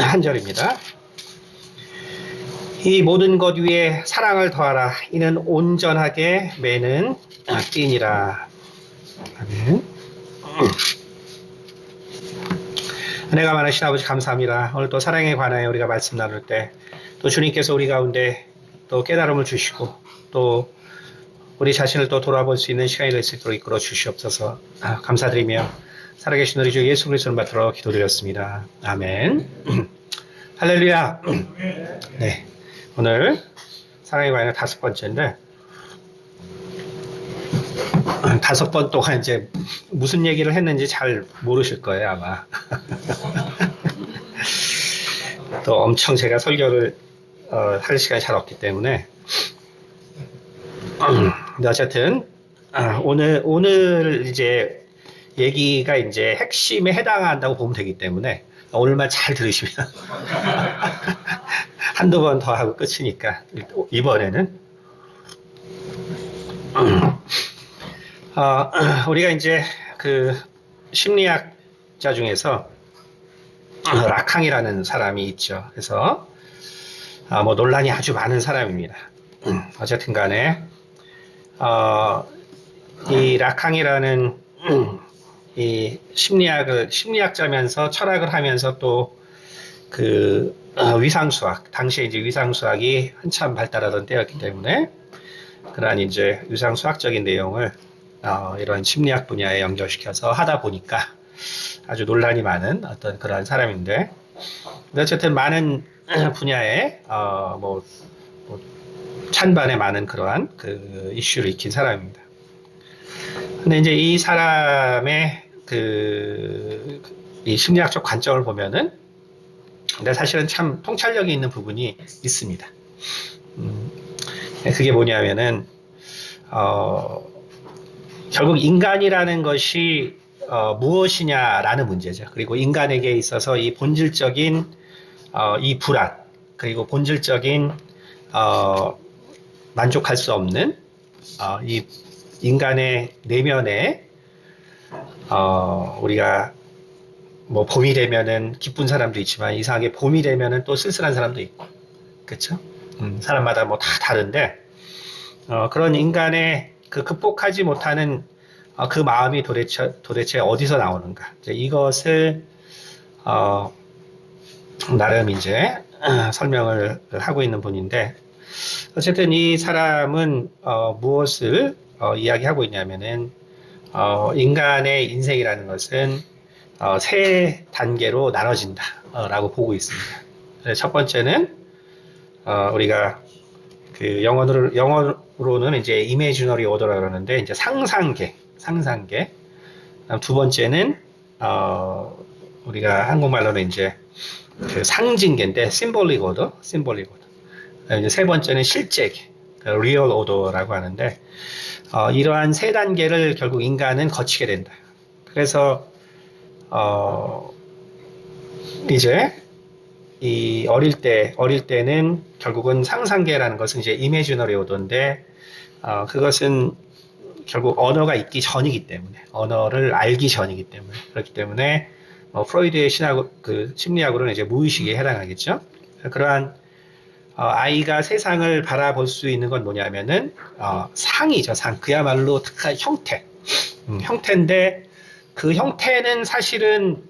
한 절입니다. 이 모든 것 위에 사랑을 더하라. 이는 온전하게 매는 띠니라. 아멘. 은혜가 많으신 아버지 감사합니다. 오늘 또 사랑에 관하여 우리가 말씀 나눌 때 또 주님께서 우리 가운데 또 깨달음을 주시고 또 우리 자신을 또 돌아볼 수 있는 시간이 될 수 있도록 이끌어 주시옵소서. 감사드리며 살아계신 우리 주 예수 그리스도를 받들어 기도드렸습니다. 아멘. 할렐루야. 네, 오늘 사랑의 관여 5번째인데 5번 동안 이제 무슨 얘기를 했는지 잘 모르실 거예요 아마. 또 엄청 제가 설교를 할 시간이 잘 없기 때문에 근데 어쨌든 오늘 이제 얘기가 이제 핵심에 해당한다고 보면 되기 때문에 오늘만 잘 들으시면 한두 번 더 하고 끝이니까 이번에는 우리가 이제 그 심리학자 중에서 라캉이라는 사람이 있죠. 그래서 뭐 논란이 아주 많은 사람입니다. 어쨌든 간에 이 라캉이라는 이 심리학자면서 철학을 하면서 또 그 위상수학, 당시에 이제 위상수학이 한참 발달하던 때였기 때문에 그러한 이제 위상수학적인 내용을 이런 심리학 분야에 연결시켜서 하다 보니까 아주 논란이 많은 어떤 그러한 사람인데, 어쨌든 많은 분야에 뭐 찬반에 많은 그러한 그 이슈를 익힌 사람입니다. 근데 이제 이 사람의 이 심리학적 관점을 보면은 근데 사실은 참 통찰력이 있는 부분이 있습니다. 그게 뭐냐면은 결국 인간이라는 것이 무엇이냐라는 문제죠. 그리고 인간에게 있어서 이 본질적인 이 불안, 그리고 본질적인 만족할 수 없는 이 인간의 내면에 우리가 뭐 봄이 되면은 기쁜 사람도 있지만 이상하게 봄이 되면은 또 쓸쓸한 사람도 있고, 그렇죠? 사람마다 뭐 다 다른데 그런 인간의 그 극복하지 못하는 그 마음이 도대체 어디서 나오는가? 이것을 나름 이제 설명을 하고 있는 분인데, 어쨌든 이 사람은 무엇을 이야기하고 있냐면은 인간의 인생이라는 것은 세 단계로 나눠진다라고 보고 있습니다. 첫 번째는 우리가 그 영어로는 이제 imaginary order라고 그러는데 이제 상상계. 두 번째는 우리가 한국말로는 이제 그 상징계인데 symbolic order. 이제 세 번째는 실제계, real order라고 하는데 이러한 세 단계를 결국 인간은 거치게 된다. 그래서 이제 이 어릴 때는 결국은 상상계라는 것은 이제 imaginary order인데 그것은 결국 언어가 있기 전이기 때문에, 언어를 알기 전이기 때문에, 그렇기 때문에 프로이드의 심리학으로는 이제 무의식에 해당하겠죠. 그러한 아이가 세상을 바라볼 수 있는 건 뭐냐면은 상이죠. 상. 그야말로 특한 형태인데 그 형태는 사실은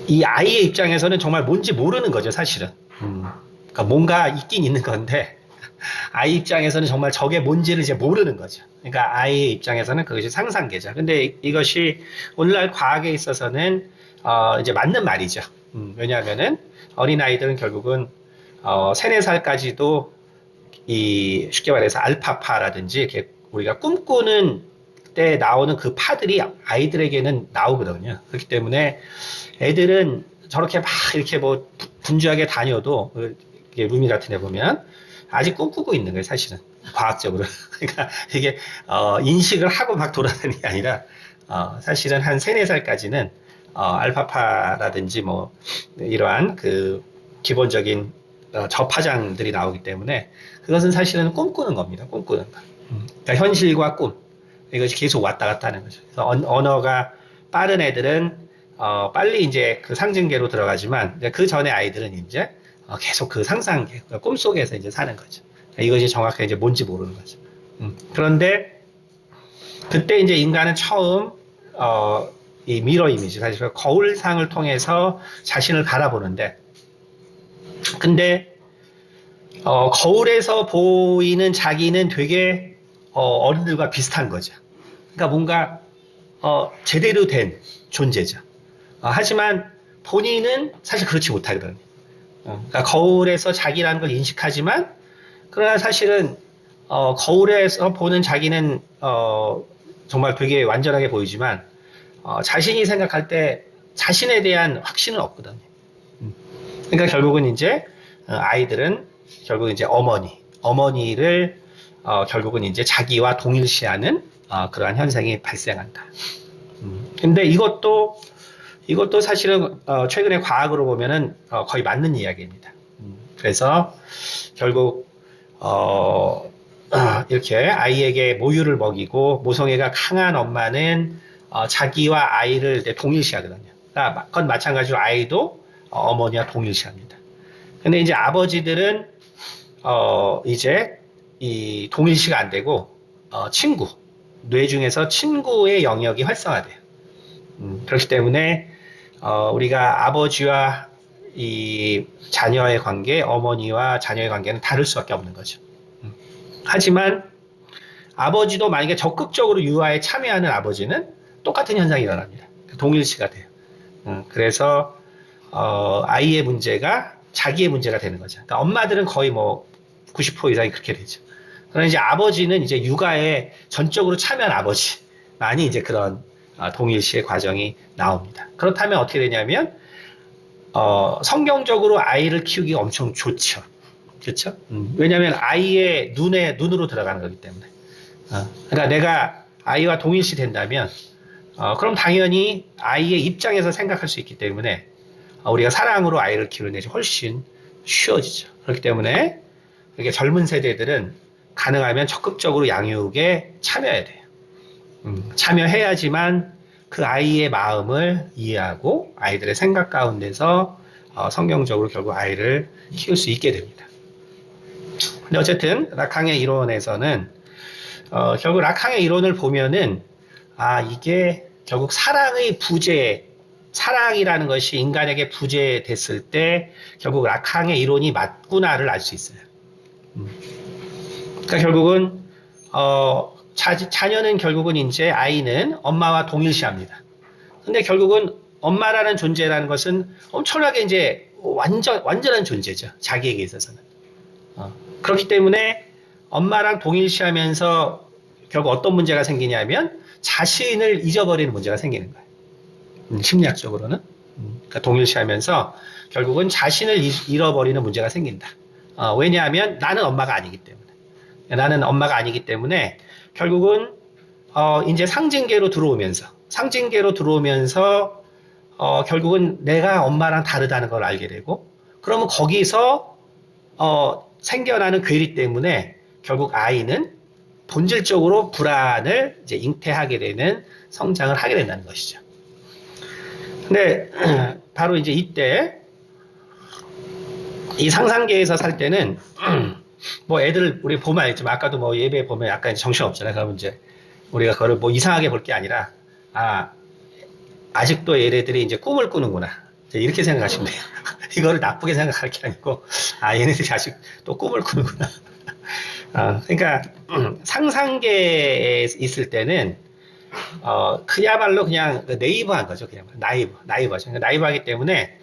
이 아이의 입장에서는 정말 뭔지 모르는 거죠, 사실은. 그러니까 뭔가 있긴 있는 건데 아이 입장에서는 정말 저게 뭔지를 이제 모르는 거죠. 그러니까 아이의 입장에서는 그것이 상상계죠. 근데 이것이 오늘날 과학에 있어서는 이제 맞는 말이죠. 왜냐하면은 어린 아이들은 결국은 3, 4살까지도 이 쉽게 말해서 알파파라든지 이렇게 우리가 꿈꾸는 때 나오는 그 파들이 아이들에게는 나오거든요. 그렇기 때문에 애들은 저렇게 막 이렇게 뭐 분주하게 다녀도 루미 같은 데 보면 아직 꿈꾸고 있는 거예요, 사실은. 과학적으로. 그러니까 이게 인식을 하고 막 돌아다니는 게 아니라 사실은 한 3, 4살까지는 알파파라든지 뭐 이러한 그 기본적인 저파장들이 나오기 때문에 그것은 사실은 꿈꾸는 겁니다. 꿈꾸는 거. 그러니까 현실과 꿈. 이것이 계속 왔다 갔다 하는 거죠. 그래서 언어가 빠른 애들은 빨리 이제 그 상징계로 들어가지만 이제 그 전에 아이들은 이제 계속 그 상상계, 꿈속에서 이제 사는 거죠. 이것이 정확하게 이제 뭔지 모르는 거죠. 그런데 그때 이제 인간은 처음 이 미러 이미지, 사실 거울상을 통해서 자신을 바라보는데, 근데 거울에서 보이는 자기는 되게 어른들과 비슷한 거죠. 그러니까 뭔가 제대로 된 존재죠. 하지만 본인은 사실 그렇지 못하거든요. 그러니까 거울에서 자기라는 걸 인식하지만, 그러나 사실은 거울에서 보는 자기는 정말 되게 완전하게 보이지만 자신이 생각할 때 자신에 대한 확신은 없거든요. 그러니까 결국은 이제 아이들은 결국 이제 어머니를 결국은 이제 자기와 동일시하는 그러한 현상이 발생한다. 근데 이것도 사실은 최근에 과학으로 보면은 거의 맞는 이야기입니다. 그래서 결국 이렇게 아이에게 모유를 먹이고 모성애가 강한 엄마는 자기와 아이를 동일시하거든요. 그러니까 그건 마찬가지로 아이도 어머니와 동일시합니다. 근데 이제 아버지들은 이제 이 동일시가 안 되고 친구, 뇌 중에서 친구의 영역이 활성화돼요. 그렇기 때문에 우리가 아버지와 이 자녀의 관계, 어머니와 자녀의 관계는 다를 수밖에 없는 거죠. 하지만 아버지도 만약에 적극적으로 유아에 참여하는 아버지는 똑같은 현상이 일어납니다. 동일시가 돼요. 그래서 아이의 문제가 자기의 문제가 되는 거죠. 그러니까 엄마들은 거의 뭐 90% 이상이 그렇게 되죠. 그러나 이제 아버지는 이제 육아에 전적으로 참여한 아버지만이 이제 그런 동일시의 과정이 나옵니다. 그렇다면 어떻게 되냐면 성경적으로 아이를 키우기가 엄청 좋죠. 그렇죠? 왜냐하면 아이의 눈으로 들어가는 거기 때문에. 그러니까 내가 아이와 동일시 된다면 그럼 당연히 아이의 입장에서 생각할 수 있기 때문에 우리가 사랑으로 아이를 키우는 데 훨씬 쉬워지죠. 그렇기 때문에 이렇게 젊은 세대들은 가능하면 적극적으로 양육에 참여해야 돼요. 참여해야지만 그 아이의 마음을 이해하고 아이들의 생각 가운데서 성경적으로 결국 아이를 키울 수 있게 됩니다. 근데 어쨌든 라캉의 이론에서는 결국 라캉의 이론을 보면은 이게 결국 사랑의 부재, 사랑이라는 것이 인간에게 부재됐을 때 결국 라캉의 이론이 맞구나를 알 수 있어요. 그러니까 결국은 자녀는 결국은 이제 아이는 엄마와 동일시합니다. 근데 결국은 엄마라는 존재라는 것은 엄청나게 이제 완전한 존재죠. 자기에게 있어서는. 그렇기 때문에 엄마랑 동일시하면서 결국 어떤 문제가 생기냐면 자신을 잊어버리는 문제가 생기는 거예요. 심리학적으로는. 그러니까 동일시하면서 결국은 자신을 잃어버리는 문제가 생긴다. 왜냐하면 나는 엄마가 아니기 때문에. 나는 엄마가 아니기 때문에 결국은 이제 상징계로 들어오면서 결국은 내가 엄마랑 다르다는 걸 알게 되고, 그러면 거기서 생겨나는 괴리 때문에 결국 아이는 본질적으로 불안을 이제 잉태하게 되는 성장을 하게 된다는 것이죠. 근데 바로 이제 이때 이 상상계에서 살 때는 뭐 애들 우리 보면 알겠지만 아까도 뭐 예배 보면 약간 정신 없잖아요. 그러면 이제 우리가 그걸 뭐 이상하게 볼 게 아니라 아직도 얘네들이 이제 꿈을 꾸는구나. 이렇게 생각하시면 돼요. 이거를 나쁘게 생각할 게 아니고 얘네들이 아직 또 꿈을 꾸는구나. 그러니까 상상계에 있을 때는 그야말로 그냥 네이버한 거죠. 그냥 나이버죠. 그러니까 나이버하기 때문에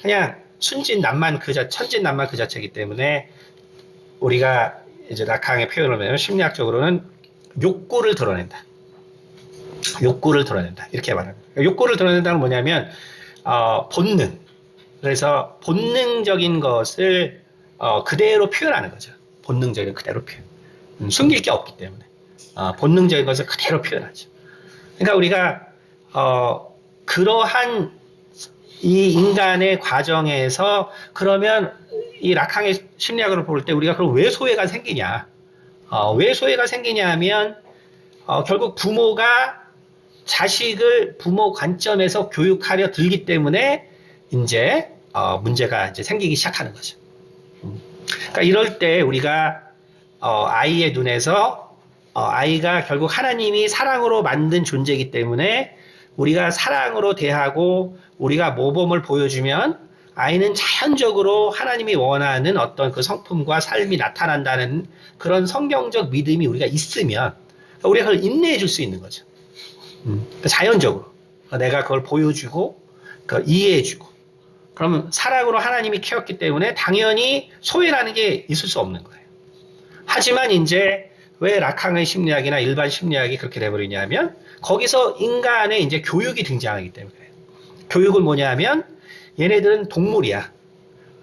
그냥 천진난만 그 자체이기 때문에 우리가 이제 라캉의 표현을 하면 심리학적으로는 욕구를 드러낸다. 이렇게 말합니다. 욕구를 드러낸다는 뭐냐면 본능. 그래서 본능적인 것을 그대로 표현하는 거죠. 본능적인 그대로 표현. 숨길 게 없기 때문에 본능적인 것을 그대로 표현하죠. 그러니까 우리가 그러한 이 인간의 과정에서 그러면 이 라캉의 심리학을 볼 때 우리가 그럼 왜 소외가 생기냐? 왜 소외가 생기냐 하면 결국 부모가 자식을 부모 관점에서 교육하려 들기 때문에 이제 문제가 이제 생기기 시작하는 거죠. 그러니까 이럴 때 우리가 아이의 눈에서 아이가 결국 하나님이 사랑으로 만든 존재이기 때문에 우리가 사랑으로 대하고 우리가 모범을 보여주면 아이는 자연적으로 하나님이 원하는 어떤 그 성품과 삶이 나타난다는 그런 성경적 믿음이 우리가 있으면 우리가 그걸 인내해 줄 수 있는 거죠. 자연적으로 내가 그걸 보여주고 그걸 이해해주고 그러면 사랑으로 하나님이 키웠기 때문에 당연히 소외라는 게 있을 수 없는 거예요. 하지만 이제 왜 락항의 심리학이나 일반 심리학이 그렇게 돼버리냐면 거기서 인간의 이제 교육이 등장하기 때문에 그래요. 교육은 뭐냐면 얘네들은 동물이야.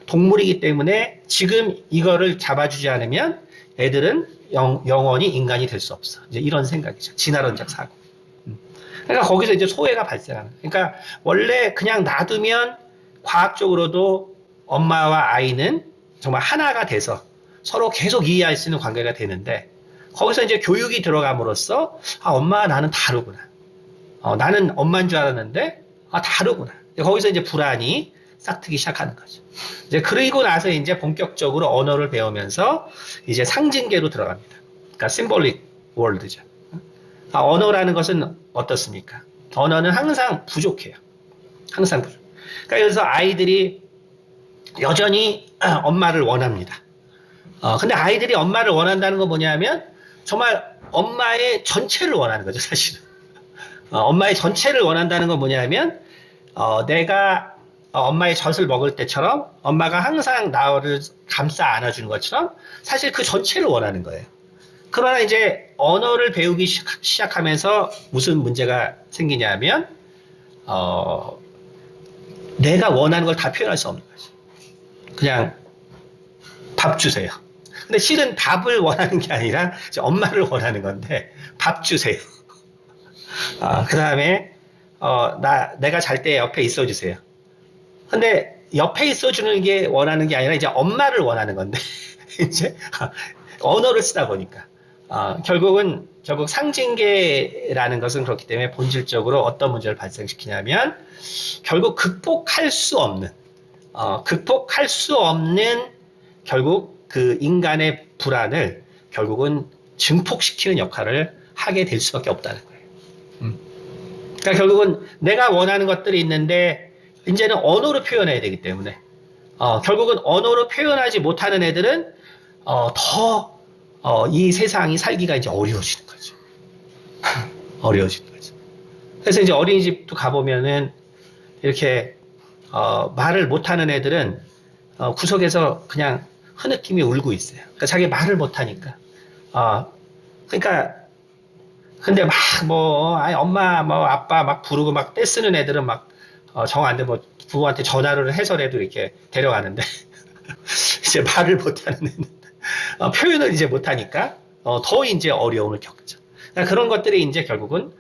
동물이기 때문에 지금 이거를 잡아주지 않으면 애들은 영원히 인간이 될 수 없어. 이제 이런 생각이죠. 진화론적 사고. 그러니까 거기서 이제 소외가 발생하는 거예요. 그러니까 원래 그냥 놔두면 과학적으로도 엄마와 아이는 정말 하나가 돼서 서로 계속 이해할 수 있는 관계가 되는데 거기서 이제 교육이 들어감으로써 엄마와 나는 다르구나. 나는 엄마인 줄 알았는데 다르구나. 거기서 이제 불안이 싹트기 시작하는 거죠. 이제 그리고 나서 이제 본격적으로 언어를 배우면서 이제 상징계로 들어갑니다. 그러니까 심볼릭 월드죠. 언어라는 것은 어떻습니까? 언어는 항상 부족해요. 항상 부족. 그러니까 그래서 아이들이 여전히 엄마를 원합니다. 근데 아이들이 엄마를 원한다는 건 뭐냐면 정말 엄마의 전체를 원하는 거죠, 사실은. 엄마의 전체를 원한다는 건 뭐냐면 내가 엄마의 젖을 먹을 때처럼 엄마가 항상 나를 감싸 안아주는 것처럼 사실 그 전체를 원하는 거예요. 그러나 이제 언어를 배우기 시작하면서 무슨 문제가 생기냐면 내가 원하는 걸 다 표현할 수 없는 거지. 그냥 밥 주세요. 근데 실은 밥을 원하는 게 아니라 엄마를 원하는 건데 밥 주세요. 그 다음에 내가 잘 때 옆에 있어 주세요. 근데 옆에 있어 주는 게 원하는 게 아니라 이제 엄마를 원하는 건데 이제 언어를 쓰다 보니까 결국 상징계라는 것은 그렇기 때문에 본질적으로 어떤 문제를 발생시키냐면 결국 극복할 수 없는 결국 그 인간의 불안을 결국은 증폭시키는 역할을 하게 될 수밖에 없다는 거예요. 그러니까 결국은 내가 원하는 것들이 있는데 이제는 언어로 표현해야 되기 때문에 결국은 언어로 표현하지 못하는 애들은 더 이 세상이 살기가 이제 어려워지는 거죠. 어려워지는 거죠. 그래서 이제 어린이집도 가보면은 이렇게 말을 못하는 애들은 구석에서 그냥 흐느끼며 울고 있어요. 그러니까 자기 말을 못하니까. 그러니까 근데 막 엄마 아빠 막 부르고 막 떼쓰는 애들은 막 정 안 되면 부모한테 전화를 해서라도 이렇게 데려가는데 이제 말을 못하는 애는 표현을 이제 못하니까 더 이제 어려움을 겪죠. 그러니까 그런 것들이 이제 결국은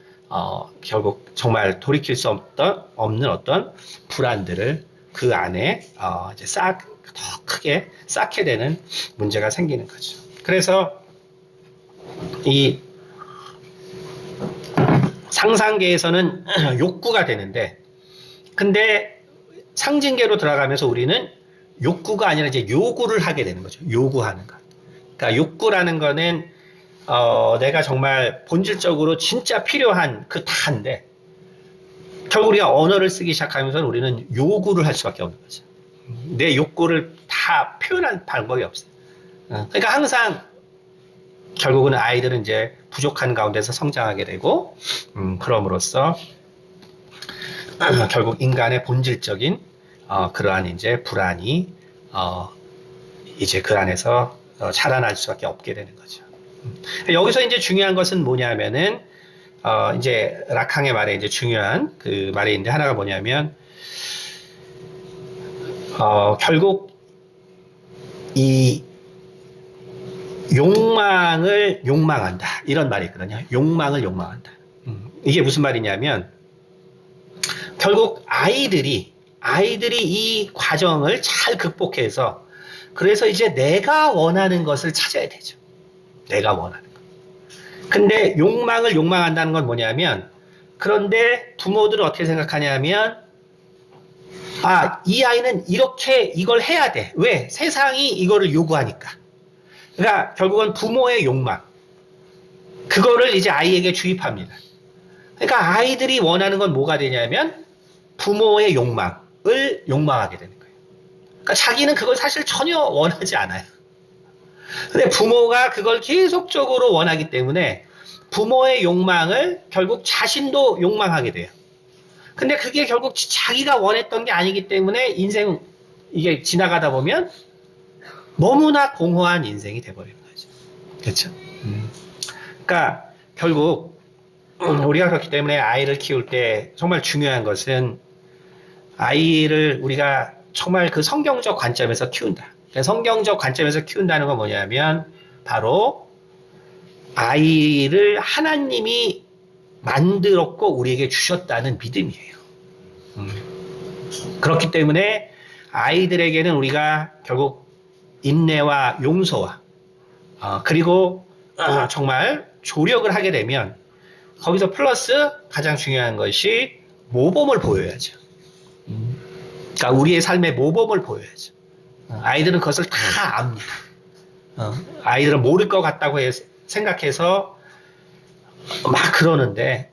결국 정말 돌이킬 수 없는 어떤 불안들을 그 안에 이제 더 크게 쌓게 되는 문제가 생기는 거죠. 그래서 이 상상계에서는 욕구가 되는데, 근데 상징계로 들어가면서 우리는 욕구가 아니라 이제 요구를 하게 되는 거죠. 요구하는 것. 그러니까 욕구라는 거는 내가 정말 본질적으로 진짜 필요한 그 다인데 결국 우리가 언어를 쓰기 시작하면서 우리는 요구를 할 수밖에 없는 거죠. 내 욕구를 다 표현할 방법이 없어요. 그러니까 항상 결국은 아이들은 이제 부족한 가운데서 성장하게 되고 그럼으로써 결국 인간의 본질적인 그러한 이제 불안이 이제 그 안에서 자라날 수밖에 없게 되는 거죠. 여기서 이제 중요한 것은 뭐냐면은 이제 락항의 말에 이제 중요한 그 말이 이제 하나가 뭐냐면 결국 이 욕망을 욕망한다 이런 말이 있거든요. 욕망을 욕망한다. 이게 무슨 말이냐면 결국 아이들이 이 과정을 잘 극복해서 그래서 이제 내가 원하는 것을 찾아야 되죠. 내가 원하는 것. 근데 욕망을 욕망한다는 건 뭐냐면, 그런데 부모들은 어떻게 생각하냐면, 이 아이는 이렇게 이걸 해야 돼. 왜? 세상이 이거를 요구하니까. 그러니까 결국은 부모의 욕망. 그거를 이제 아이에게 주입합니다. 그러니까 아이들이 원하는 건 뭐가 되냐면 부모의 욕망을 욕망하게 되는 거예요. 그러니까 자기는 그걸 사실 전혀 원하지 않아요. 근데 부모가 그걸 계속적으로 원하기 때문에 부모의 욕망을 결국 자신도 욕망하게 돼요. 근데 그게 결국 자기가 원했던 게 아니기 때문에 인생 이게 지나가다 보면 너무나 공허한 인생이 돼버리는 거죠. 그렇죠? 그러니까 결국 우리가 그렇기 때문에 아이를 키울 때 정말 중요한 것은 아이를 우리가 정말 그 성경적 관점에서 키운다. 성경적 관점에서 키운다는 건 뭐냐면 바로 아이를 하나님이 만들었고 우리에게 주셨다는 믿음이에요. 그렇기 때문에 아이들에게는 우리가 결국 인내와 용서와 그리고 정말 조력을 하게 되면 거기서 플러스 가장 중요한 것이 모범을 보여야죠. 그러니까 우리의 삶의 모범을 보여야죠. 아이들은 그것을 다 압니다. 아이들은 모를 것 같다고 생각해서 막 그러는데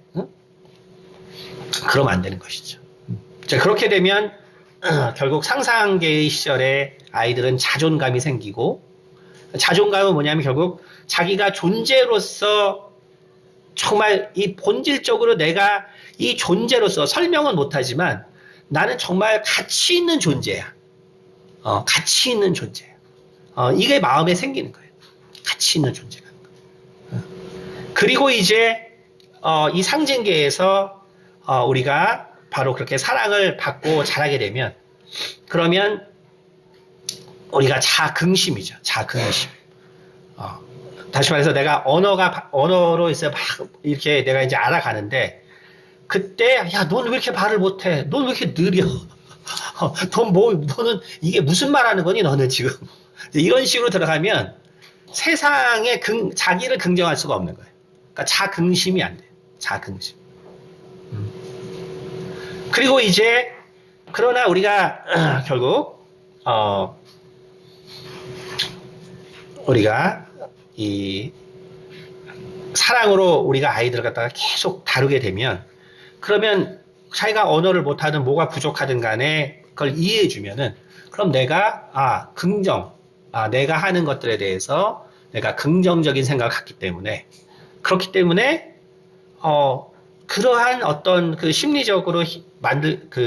그러면 안 되는 것이죠. 자, 그렇게 되면 결국 상상계의 시절에 아이들은 자존감이 생기고 자존감은 뭐냐면 결국 자기가 존재로서 정말 이 본질적으로 내가 이 존재로서 설명은 못하지만 나는 정말 가치 있는 존재야. 가치 있는 존재야. 이게 마음에 생기는 거예요. 가치 있는 존재라는 거. 그리고 이제 이 상징계에서 우리가 바로 그렇게 사랑을 받고 자라게 되면 그러면 우리가 자긍심이죠. 자긍심. 다시 말해서 내가 언어로 있어 막 이렇게 내가 이제 알아가는데 그때 야, 넌 왜 이렇게 말을 못해? 넌 왜 이렇게 느려? 너는 이게 무슨 말하는 거니? 너는 지금 이런 식으로 들어가면 세상에 자기를 긍정할 수가 없는 거예요. 그러니까 자긍심이 안 돼요. 자긍심. 그리고 이제 그러나 우리가 결국 우리가 이 사랑으로 우리가 아이들을 갖다가 계속 다루게 되면 그러면 자기가 언어를 못하든 뭐가 부족하든 간에 그걸 이해해 주면은 그럼 내가 내가 하는 것들에 대해서 내가 긍정적인 생각을 갖기 때문에 그렇기 때문에 그러한 어떤 그 심리적으로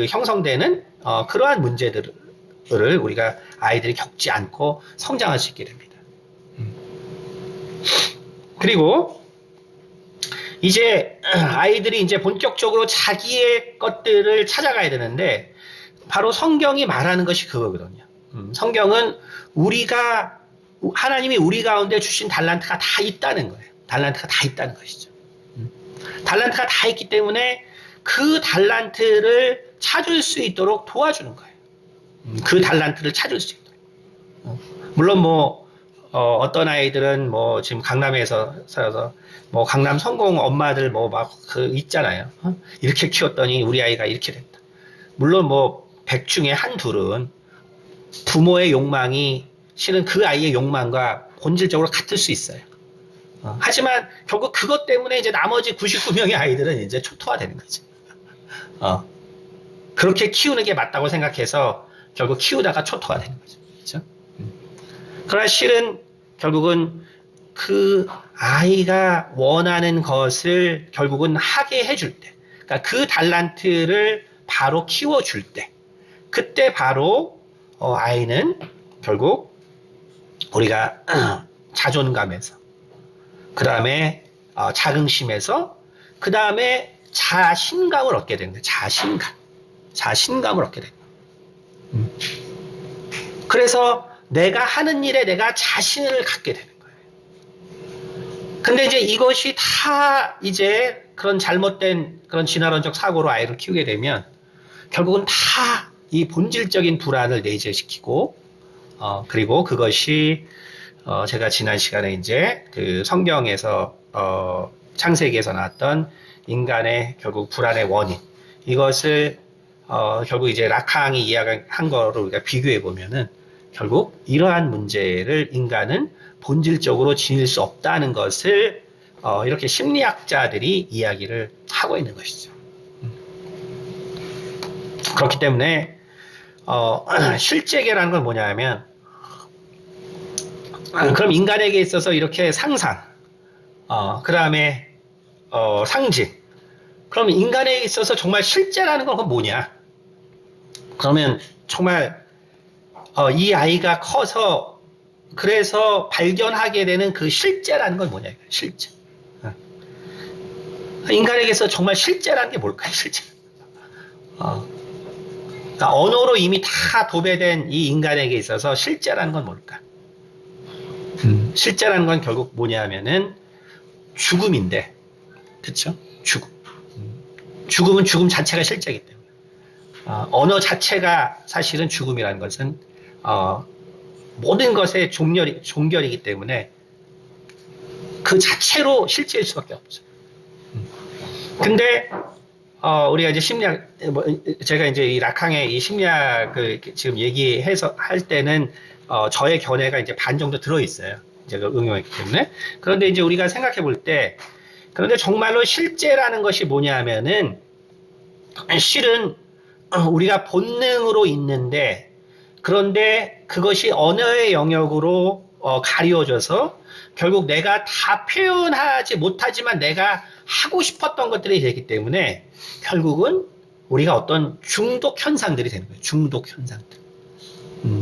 형성되는 그러한 문제들을 우리가 아이들이 겪지 않고 성장할 수 있게 됩니다. 그리고 이제 아이들이 이제 본격적으로 자기의 것들을 찾아가야 되는데 바로 성경이 말하는 것이 그거거든요. 성경은 하나님이 우리 가운데 주신 달란트가 다 있다는 거예요. 달란트가 다 있다는 것이죠. 달란트가 다 있기 때문에 그 달란트를 찾을 수 있도록 도와주는 거예요. 그 달란트를 찾을 수 있도록. 물론 어떤 아이들은 지금 강남에서 살아서 강남 성공 엄마들 있잖아요. 이렇게 키웠더니 우리 아이가 이렇게 됐다. 물론 100 중에 한둘은 부모의 욕망이 실은 그 아이의 욕망과 본질적으로 같을 수 있어요. 하지만 결국 그것 때문에 이제 나머지 99명의 아이들은 이제 초토화되는 거죠. 그렇게 키우는 게 맞다고 생각해서 결국 키우다가 초토화되는 거죠. 그렇죠? 그러나 실은 결국은 그 아이가 원하는 것을 결국은 하게 해줄 때, 그러니까 그 달란트를 바로 키워줄 때, 그때 바로 아이는 결국 우리가 자존감에서, 그 다음에 자긍심에서, 그 다음에 자신감을 얻게 되는 거예요. 자신감을 얻게 되는 거예요. 그래서 내가 하는 일에 내가 자신을 갖게 되는 거예요. 근데 이제 이것이 다 이제 그런 잘못된 그런 진화론적 사고로 아이를 키우게 되면 결국은 다 이 본질적인 불안을 내재시키고 그리고 그것이 제가 지난 시간에 이제 그 성경에서 창세기에서 나왔던 인간의 결국 불안의 원인, 이것을 결국 이제 라캉이 이야기한 거로 우리가 비교해 보면은 결국 이러한 문제를 인간은 본질적으로 지닐 수 없다는 것을 이렇게 심리학자들이 이야기를 하고 있는 것이죠. 그렇기 때문에 실제계라는 건 뭐냐면, 그럼 인간에게 있어서 이렇게 상상, 그 다음에 상징, 그럼 인간에게 있어서 정말 실제라는 건 뭐냐? 그러면 정말 이 아이가 커서 그래서 발견하게 되는 그 실제라는 건 뭐냐? 실제. 인간에게서 정말 실제라는 게 뭘까요? 실제. 그러니까 언어로 이미 다 도배된 이 인간에게 있어서 실제라는 건 뭘까? 실제라는 건 결국 뭐냐면은 죽음인데, 그렇죠? 죽음. 죽음은 죽음 자체가 실제이기 때문에. 언어 자체가 사실은 죽음이라는 것은 모든 것의 종결이기 때문에 그 자체로 실제일 수밖에 없죠. 근데 우리가 이제 심리학, 제가 이제 이 라캉의 이 심리학을 지금 얘기해서 할 때는 저의 견해가 이제 반 정도 들어 있어요. 제가 응용했기 때문에. 그런데 이제 우리가 생각해 볼 때, 그런데 정말로 실제라는 것이 뭐냐면은 실은 우리가 본능으로 있는데, 그런데 그것이 언어의 영역으로 가리워져서 결국 내가 다 표현하지 못하지만 내가 하고 싶었던 것들이 되기 때문에 결국은 우리가 어떤 중독 현상들이 되는 거예요. 중독 현상들.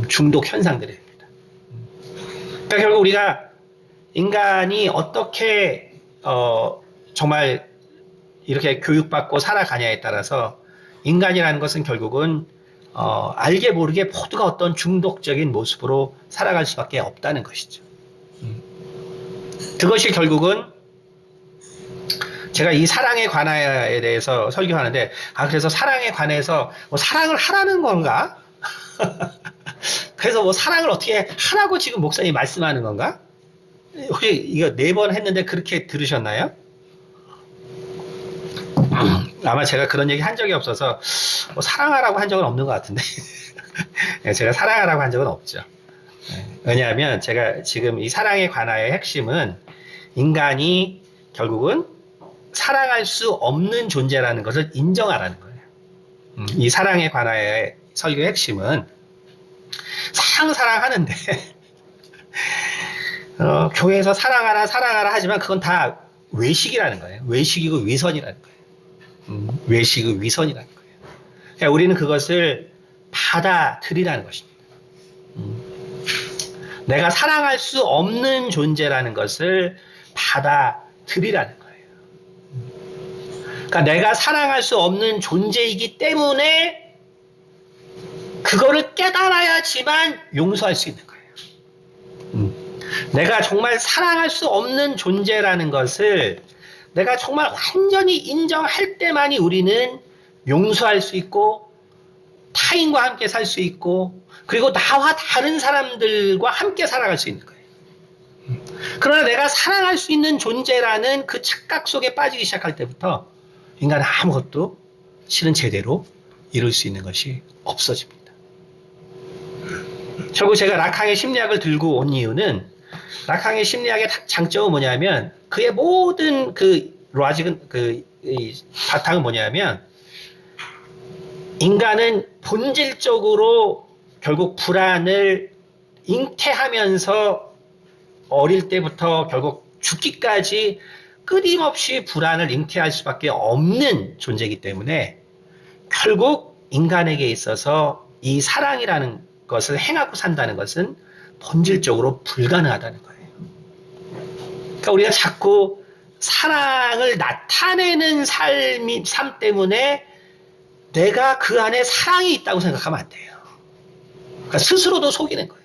중독 현상들이 됩니다. 그러니까 결국 우리가 인간이 어떻게 정말 이렇게 교육받고 살아가냐에 따라서 인간이라는 것은 결국은 알게 모르게 모두가 어떤 중독적인 모습으로 살아갈 수밖에 없다는 것이죠. 그것이 결국은 제가 이 사랑에 관하여에 대해서 설교하는데, 그래서 사랑에 관해서 뭐 사랑을 하라는 건가? 그래서 뭐 사랑을 어떻게 하라고 지금 목사님이 말씀하는 건가? 혹시 이거 4번 했는데 그렇게 들으셨나요? 아마 제가 그런 얘기 한 적이 없어서 뭐 사랑하라고 한 적은 없는 것 같은데 제가 사랑하라고 한 적은 없죠. 왜냐하면 제가 지금 이 사랑에 관하여의 핵심은 인간이 결국은 사랑할 수 없는 존재라는 것을 인정하라는 거예요. 이 사랑에 관하여의 설교의 핵심은 사랑하는데 교회에서 사랑하라 하지만 그건 다 외식이라는 거예요. 외식이고 위선이라는 거예요. 외식이고 위선이라는 거예요. 그러니까 우리는 그것을 받아들이라는 것입니다. 내가 사랑할 수 없는 존재라는 것을 받아들이라는 거예요. 그러니까 내가 사랑할 수 없는 존재이기 때문에 그거를 깨달아야지만 용서할 수 있는 거예요. 내가 정말 사랑할 수 없는 존재라는 것을 내가 정말 완전히 인정할 때만이 우리는 용서할 수 있고 타인과 함께 살 수 있고 그리고 나와 다른 사람들과 함께 살아갈 수 있는 거예요. 그러나 내가 사랑할 수 있는 존재라는 그 착각 속에 빠지기 시작할 때부터 인간은 아무것도 실은 제대로 이룰 수 있는 것이 없어집니다. 결국 제가 라캉의 심리학을 들고 온 이유는 라캉의 심리학의 장점은 뭐냐면 그의 모든 로직은 바탕은 뭐냐면 인간은 본질적으로 결국 불안을 잉태하면서 어릴 때부터 결국 죽기까지 끊임없이 불안을 잉태할 수밖에 없는 존재이기 때문에 결국 인간에게 있어서 이 사랑이라는 것을 행하고 산다는 것은 본질적으로 불가능하다는 거예요. 그러니까 우리가 자꾸 사랑을 나타내는 삶 때문에 내가 그 안에 사랑이 있다고 생각하면 안 돼요. 그러니까 스스로도 속이는 거예요.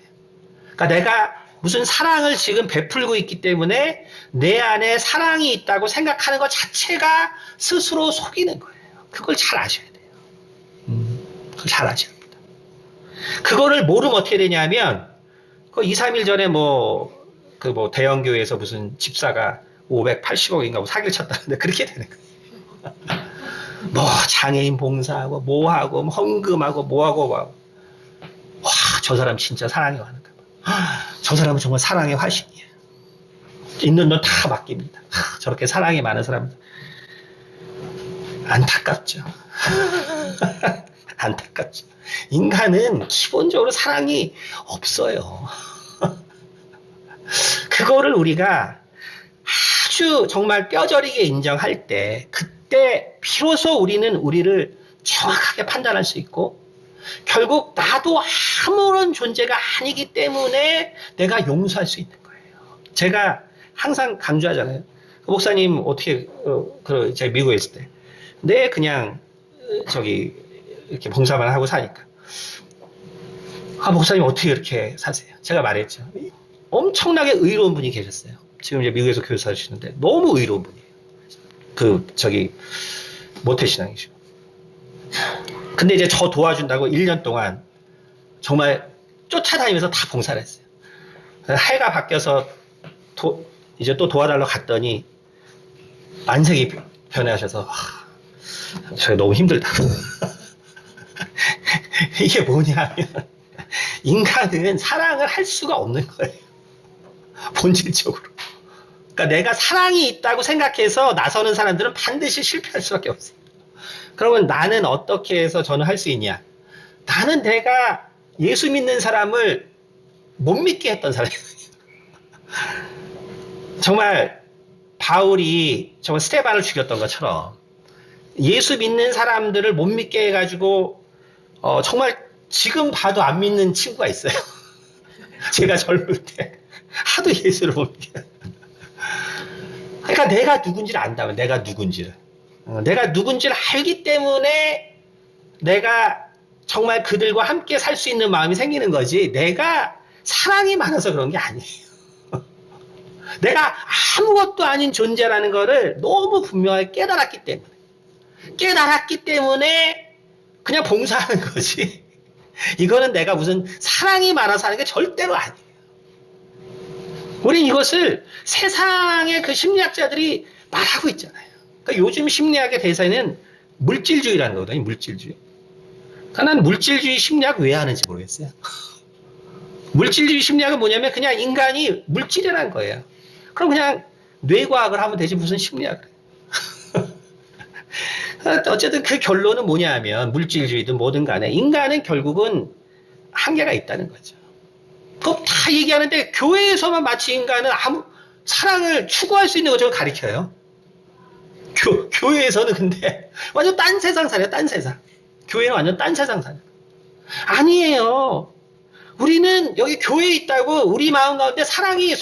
그러니까 내가 무슨 사랑을 지금 베풀고 있기 때문에 내 안에 사랑이 있다고 생각하는 것 자체가 스스로 속이는 거예요. 그걸 잘 아셔야 돼요. 그걸 잘 아셔야 합니다. 그거를 모르면 어떻게 되냐면, 2, 3일 전에 대형교회에서 무슨 집사가 580억인가 뭐 사기를 쳤다는데 그렇게 되는 거예요. 뭐 장애인 봉사하고 뭐하고 뭐 헌금하고 뭐하고 와, 저 사람 진짜 사랑에 가는가 봐. 저 사람은 정말 사랑의 화신이에요. 있는 돈 다 맡깁니다. 저렇게 사랑이 많은 사람 안타깝죠. 안타깝죠. 인간은 기본적으로 사랑이 없어요. 그거를 우리가 아주 정말 뼈저리게 인정할 때, 그때 비로소 우리는 우리를 정확하게 판단할 수 있고, 결국 나도 아무런 존재가 아니기 때문에 내가 용서할 수 있는 거예요. 제가 항상 강조하잖아요. 목사님 어떻게 제가 미국에 있을 때, 네 그냥 저기 이렇게 봉사만 하고 사니까, 목사님 어떻게 이렇게 사세요? 제가 말했죠. 엄청나게 의로운 분이 계셨어요. 지금 이제 미국에서 교사 하시는데 너무 의로운 분이에요. 모태신앙이시고. 근데 이제 저 도와준다고 1년 동안 정말 쫓아다니면서 다 봉사를 했어요. 해가 바뀌어서 이제 또 도와달라고 갔더니 안색이 변해하셔서 저희 너무 힘들다. 이게 뭐냐면 인간은 사랑을 할 수가 없는 거예요. 본질적으로. 그러니까 내가 사랑이 있다고 생각해서 나서는 사람들은 반드시 실패할 수밖에 없어요. 그러면 나는 어떻게 해서 저는 할 수 있냐? 나는 내가 예수 믿는 사람을 못 믿게 했던 사람이에요. 정말 바울이 정말 스테반을 죽였던 것처럼 예수 믿는 사람들을 못 믿게 해가지고 정말 지금 봐도 안 믿는 친구가 있어요. 제가 젊을 때 하도 예수를 못 믿게. 그러니까 내가 누군지를 안다면 내가 누군지를 알기 때문에 내가 정말 그들과 함께 살 수 있는 마음이 생기는 거지, 내가 사랑이 많아서 그런 게 아니에요. 내가 아무것도 아닌 존재라는 거를 너무 분명하게 깨달았기 때문에 그냥 봉사하는 거지. 이거는 내가 무슨 사랑이 많아서 하는 게 절대로 아니에요. 우린 이것을 세상의 그 심리학자들이 말하고 있잖아요. 그러니까 요즘 심리학의 대세는 물질주의라는 거거든요. 물질주의. 그러니까 난 물질주의 심리학 왜 하는지 모르겠어요. 물질주의 심리학은 뭐냐면 그냥 인간이 물질이라는 거예요. 그럼 그냥 뇌과학을 하면 되지 무슨 심리학을 해요. 어쨌든 그 결론은 뭐냐 하면 물질주의든 뭐든 간에 인간은 결국은 한계가 있다는 거죠. 그거 다 얘기하는데 교회에서만 마치 인간은 아무 사랑을 추구할 수 있는 것처럼 가르쳐요. 교회에서는 근데 완전 딴 세상 살아요. 딴 세상. 교회는 완전 딴 세상 살아요. 아니에요. 우리는 여기 교회에 있다고 우리 마음 가운데 사랑이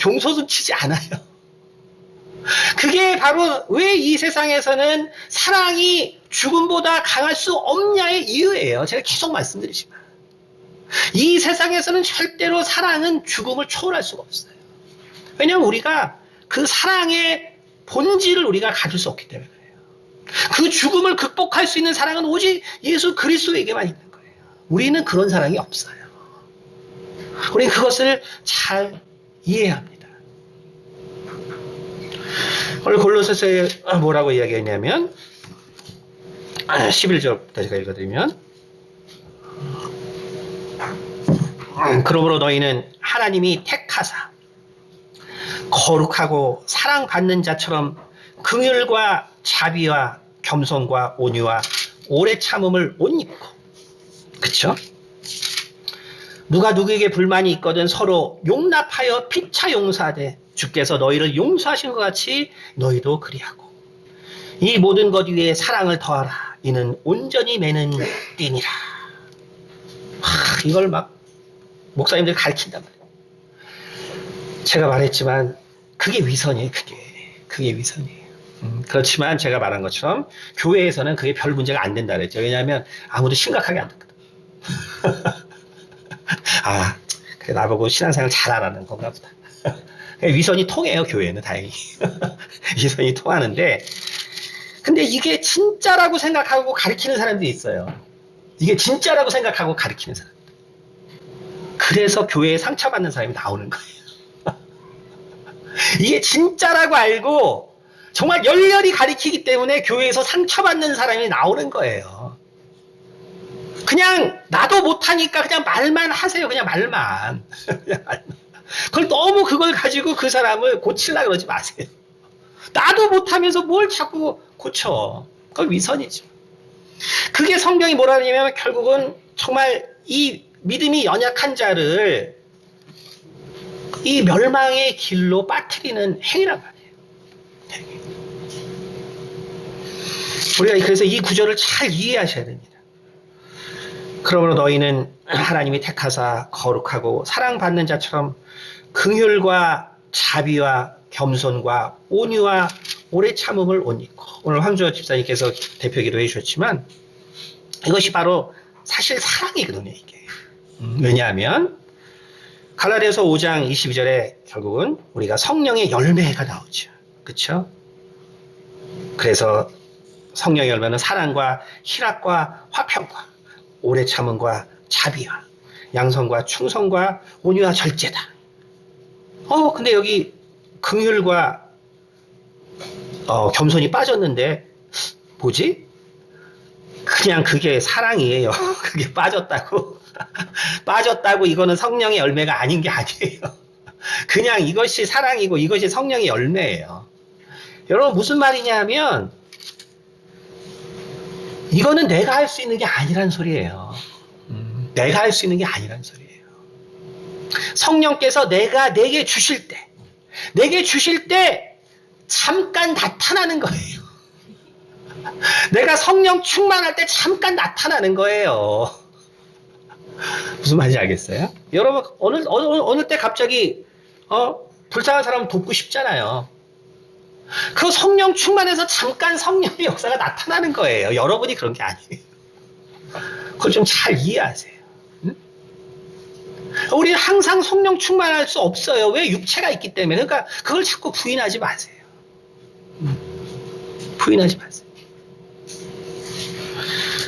용솟음치지 않아요. 그게 바로 왜 이 세상에서는 사랑이 죽음보다 강할 수 없냐의 이유예요. 제가 계속 말씀드리지만. 이 세상에서는 절대로 사랑은 죽음을 초월할 수가 없어요. 왜냐하면 우리가 그 사랑의 본질을 우리가 가질 수 없기 때문에 그래요. 그 죽음을 극복할 수 있는 사랑은 오직 예수 그리스도에게만 있는 거예요. 우리는 그런 사랑이 없어요. 우리는 그것을 잘 이해해야 합니다. 오늘 골로새서에 뭐라고 이야기했냐면 11절부터 제가 읽어드리면, 그러므로 너희는 하나님이 택하사 거룩하고 사랑받는 자처럼 긍휼과 자비와 겸손과 온유와 오래 참음을 옷 입고, 그쵸? 누가 누구에게 불만이 있거든 서로 용납하여 피차 용서하되 주께서 너희를 용서하신 것 같이 너희도 그리하고 이 모든 것 위에 사랑을 더하라. 이는 온전히 매는 띠니라. 이걸 막 목사님들이 가르친단 말이에요. 제가 말했지만 그게 위선이에요. 그게 위선이에요. 그렇지만 제가 말한 것처럼 교회에서는 그게 별 문제가 안 된다 그랬죠. 왜냐하면 아무도 심각하게 안 듣거든. 그래 나보고 신앙생활 잘하라는 건가 보다. 위선이 통해요. 교회는 다행히. 위선이 통하는데, 근데 이게 진짜라고 생각하고 가르치는 사람들이 있어요. 이게 진짜라고 생각하고 가르치는 사람. 그래서 교회에 상처받는 사람이 나오는 거예요. 이게 진짜라고 알고 정말 열렬히 가리키기 때문에 교회에서 상처받는 사람이 나오는 거예요. 그냥 나도 못하니까 그냥 말만 하세요. 그냥 말만. 그냥 말만. 그걸 너무 그걸 가지고 그 사람을 고치려고 그러지 마세요. 나도 못하면서 뭘 자꾸 고쳐. 그건 위선이죠. 그게 성경이 뭐라 하냐면 결국은 정말 이 믿음이 연약한 자를 이 멸망의 길로 빠뜨리는 행위란 말이에요. 우리가 그래서 이 구절을 잘 이해하셔야 됩니다. 그러므로 너희는 하나님이 택하사 거룩하고 사랑받는 자처럼 긍휼과 자비와 겸손과 온유와 오래 참음을 옷 입고, 오늘 황주호 집사님께서 대표 기도해 주셨지만 이것이 바로 사실 사랑이거든요. 이게 왜냐하면 갈라디아서 5장 22절에 결국은 우리가 성령의 열매가 나오죠. 그렇죠? 그래서 성령의 열매는 사랑과 희락과 화평과 오래 참음과 자비와 양선과 충성과 온유와 절제다. 근데 여기 긍휼과 겸손이 빠졌는데 뭐지? 그냥 그게 사랑이에요. 그게 빠졌다고. 빠졌다고 이거는 성령의 열매가 아닌 게 아니에요. 그냥 이것이 사랑이고 이것이 성령의 열매예요. 여러분 무슨 말이냐면 이거는 내가 할 수 있는 게 아니란 소리예요. 내가 할 수 있는 게 아니란 소리예요. 성령께서 내게 주실 때 잠깐 나타나는 거예요. 내가 성령 충만할 때 잠깐 나타나는 거예요. 무슨 말인지 알겠어요? 여러분 어느 때 갑자기 불쌍한 사람 돕고 싶잖아요. 그 성령 충만해서 잠깐 성령의 역사가 나타나는 거예요. 여러분이 그런 게 아니에요. 그걸 좀 잘 이해하세요. 응? 우리는 항상 성령 충만할 수 없어요. 왜? 육체가 있기 때문에. 그러니까 그걸 자꾸 부인하지 마세요. 부인하지 마세요.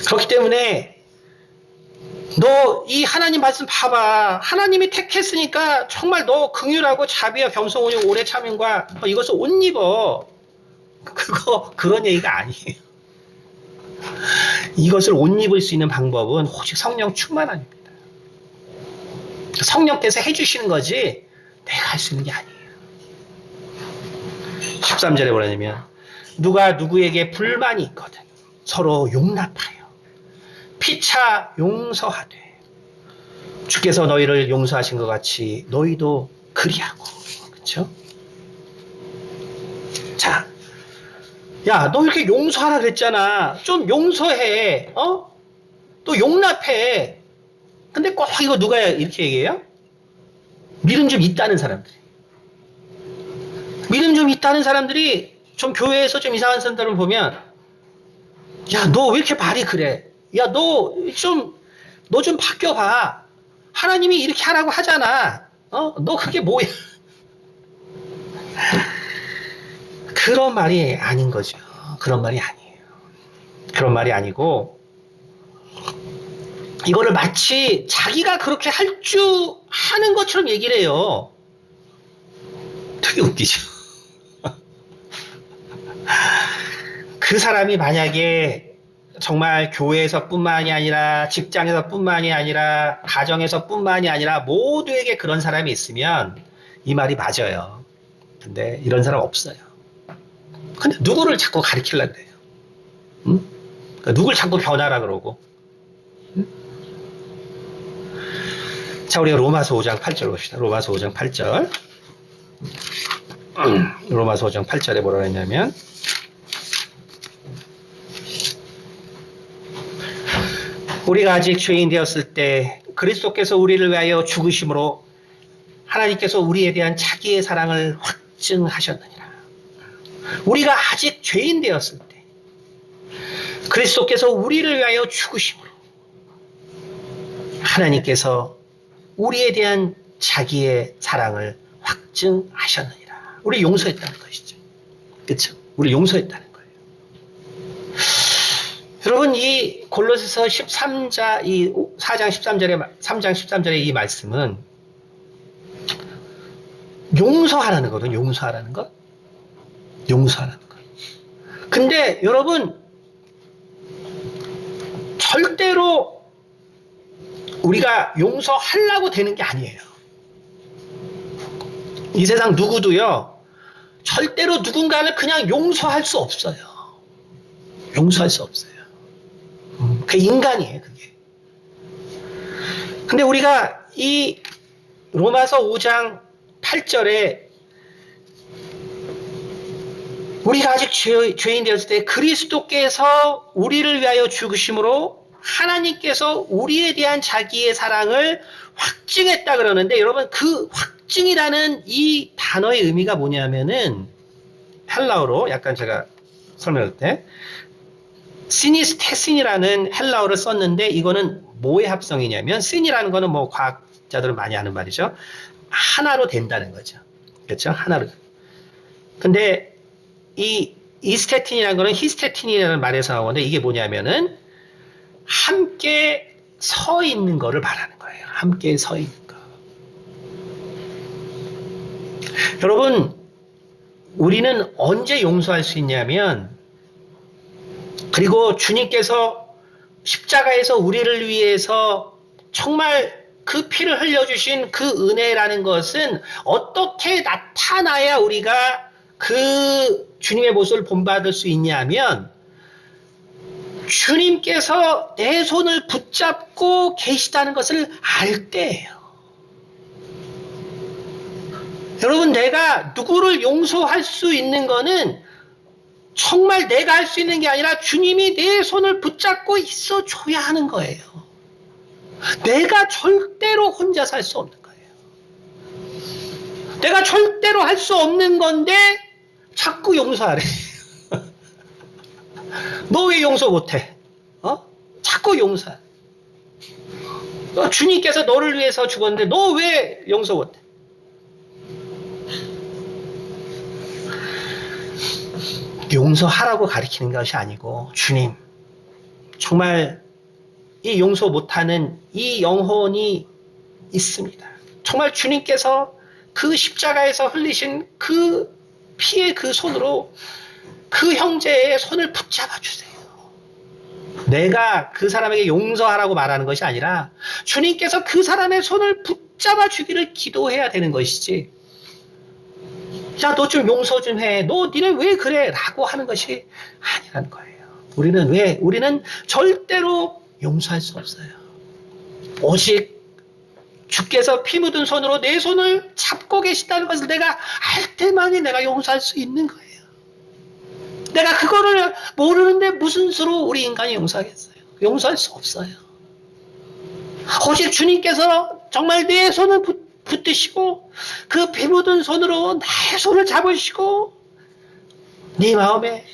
그렇기 때문에 너 이 하나님 말씀 봐봐. 하나님이 택했으니까 정말 너 긍휼하고 자비와 겸손 온유 오래 참음과 이것을 옷 입어. 그런 얘기가 아니에요. 이것을 옷 입을 수 있는 방법은 오직 성령 충만함입니다. 성령께서 해주시는 거지 내가 할 수 있는 게 아니에요. 13절에 뭐냐면 누가 누구에게 불만이 있거든 서로 용납하여 피차 용서하되 주께서 너희를 용서하신 것 같이 너희도 그리하고. 그렇죠? 자, 야, 너 이렇게 용서하라 그랬잖아. 좀 용서해. 또 용납해. 근데 꼭 이거 누가 이렇게 얘기해요? 믿음 좀 있다는 사람들이. 믿음 좀 있다는 사람들이 좀 교회에서 좀 이상한 사람들을 보면 야, 너 왜 이렇게 말이 그래? 야, 너 좀 바뀌어봐. 하나님이 이렇게 하라고 하잖아. 너 그게 뭐야? 그런 말이 아닌 거죠. 그런 말이 아니에요. 그런 말이 아니고 이거를 마치 자기가 그렇게 할 줄 하는 것처럼 얘기를 해요. 되게 웃기죠. 그 사람이 만약에 정말 교회에서뿐만이 아니라 직장에서뿐만이 아니라 가정에서뿐만이 아니라 모두에게 그런 사람이 있으면 이 말이 맞아요. 근데 이런 사람 없어요. 근데 누구를 자꾸 가리키려고 그래요? 응? 그러니까 누굴 자꾸 변하라 그러고. 응? 자, 우리가 로마서 5장 8절 봅시다. 로마서 5장 8절. 로마서 5장 8절에 뭐라고 했냐면 우리가 아직 죄인 되었을 때 그리스도께서 우리를 위하여 죽으심으로 하나님께서 우리에 대한 자기의 사랑을 확증하셨느니라. 우리가 아직 죄인 되었을 때 그리스도께서 우리를 위하여 죽으심으로 하나님께서 우리에 대한 자기의 사랑을 확증하셨느니라. 우리 용서했다는 것이죠. 그렇죠? 우리 용서했다는 거예요. 여러분 이 골로새서 13장 이 4장 13절에 3장 13절의 이 말씀은 용서하라는 거거든, 용서하라는 거. 용서하라는 거. 근데 여러분, 절대로 우리가 용서하려고 되는 게 아니에요. 이 세상 누구도요, 절대로 누군가를 그냥 용서할 수 없어요. 용서할 수 없어요. 그 인간이에요, 그게. 근데 우리가 이 로마서 5장 8절에 우리가 아직 죄인 되었을 때 그리스도께서 우리를 위하여 죽으심으로 하나님께서 우리에 대한 자기의 사랑을 확증했다 그러는데, 여러분, 그 확증이라는 이 단어의 의미가 뭐냐면은 헬라어로 약간 제가 설명할 때 시니스테신이라는 헬라어를 썼는데, 이거는 뭐의 합성이냐면, 신이라는 거는 뭐 과학자들은 많이 아는 말이죠. 하나로 된다는 거죠. 그렇죠? 하나로. 근데 이 이스테틴이라는 거는 히스테틴이라는 말에서 나오는데, 이게 뭐냐면은 함께 서 있는 거를 말하는 거예요. 함께 서 있는 거. 여러분, 우리는 언제 용서할 수 있냐면, 그리고 주님께서 십자가에서 우리를 위해서 정말 그 피를 흘려주신 그 은혜라는 것은 어떻게 나타나야 우리가 그 주님의 모습을 본받을 수 있냐면, 주님께서 내 손을 붙잡고 계시다는 것을 알 때예요. 여러분, 내가 누구를 용서할 수 있는 거는 정말 내가 할 수 있는 게 아니라 주님이 내 손을 붙잡고 있어 줘야 하는 거예요. 내가 절대로 혼자서 할 수 없는 거예요. 내가 절대로 할 수 없는 건데 자꾸 용서하래. 너 왜 용서 못해? 자꾸 용서해. 주님께서 너를 위해서 죽었는데 너 왜 용서 못해? 용서하라고 가르치는 것이 아니고, 주님, 정말 이 용서 못하는 이 영혼이 있습니다. 정말 주님께서 그 십자가에서 흘리신 그 피의 그 손으로 그 형제의 손을 붙잡아 주세요. 내가 그 사람에게 용서하라고 말하는 것이 아니라 주님께서 그 사람의 손을 붙잡아 주기를 기도해야 되는 것이지, 야, 너 좀 용서 좀 해. 너 니네 왜 그래? 라고 하는 것이 아니라는 거예요. 우리는 절대로 용서할 수 없어요. 오직 주께서 피 묻은 손으로 내 손을 잡고 계시다는 것을 내가 알 때만이 내가 용서할 수 있는 거예요. 내가 그거를 모르는데 무슨 수로 우리 인간이 용서하겠어요? 용서할 수 없어요. 오직 주님께서 정말 내 손을 붙드시고 그 피 묻은 손으로 나의 손을 잡으시고 네 마음에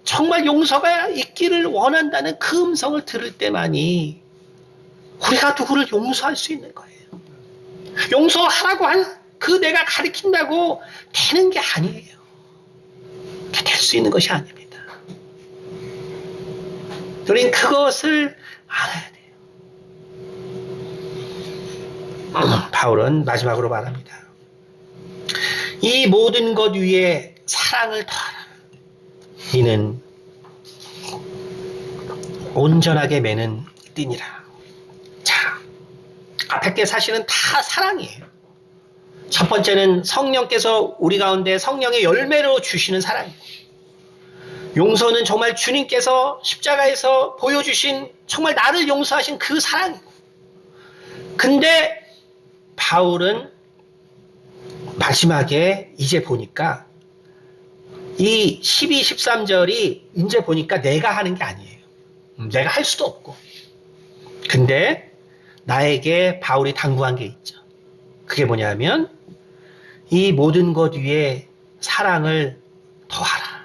정말 용서가 있기를 원한다는 그 음성을 들을 때만이 우리가 누구를 용서할 수 있는 거예요. 용서하라고 그 내가 가르친다고 되는 게 아니에요. 될 수 있는 것이 아닙니다. 우리는 그것을 알아야 돼요. 바울은 마지막으로 말합니다. 이 모든 것 위에 사랑을 더하라. 이는 온전하게 매는 띠니라. 자, 앞에 게 사실은 다 사랑이에요. 첫 번째는 성령께서 우리 가운데 성령의 열매로 주시는 사랑이고, 용서는 정말 주님께서 십자가에서 보여주신 정말 나를 용서하신 그 사랑이고, 근데 바울은 마지막에 이제 보니까 이 12, 13절이 이제 보니까 내가 하는 게 아니에요. 내가 할 수도 없고. 근데 나에게 바울이 당부한 게 있죠. 그게 뭐냐면 이 모든 것 위에 사랑을 더하라.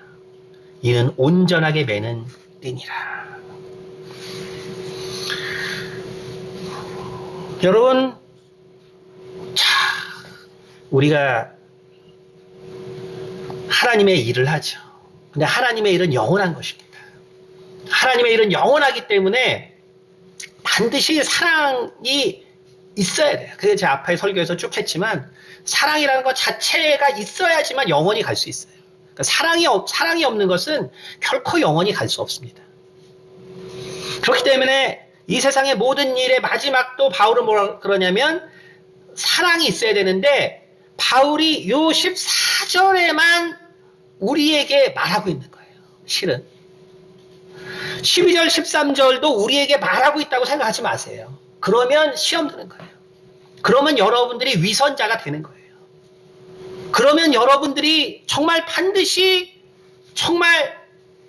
이는 온전하게 매는 띠니라. 여러분, 우리가 하나님의 일을 하죠. 근데 하나님의 일은 영원한 것입니다. 하나님의 일은 영원하기 때문에 반드시 사랑이 있어야 돼요. 그게 제 앞에 설교에서 쭉 했지만 사랑이라는 것 자체가 있어야지만 영원히 갈 수 있어요. 그러니까 사랑이 없는 것은 결코 영원히 갈 수 없습니다. 그렇기 때문에 이 세상의 모든 일의 마지막도 바울은 뭐라 그러냐면 사랑이 있어야 되는데 바울이 요 14절에만 우리에게 말하고 있는 거예요. 실은 12절 13절도 우리에게 말하고 있다고 생각하지 마세요. 그러면 시험 드는 거예요. 그러면 여러분들이 위선자가 되는 거예요. 그러면 여러분들이 정말 반드시 정말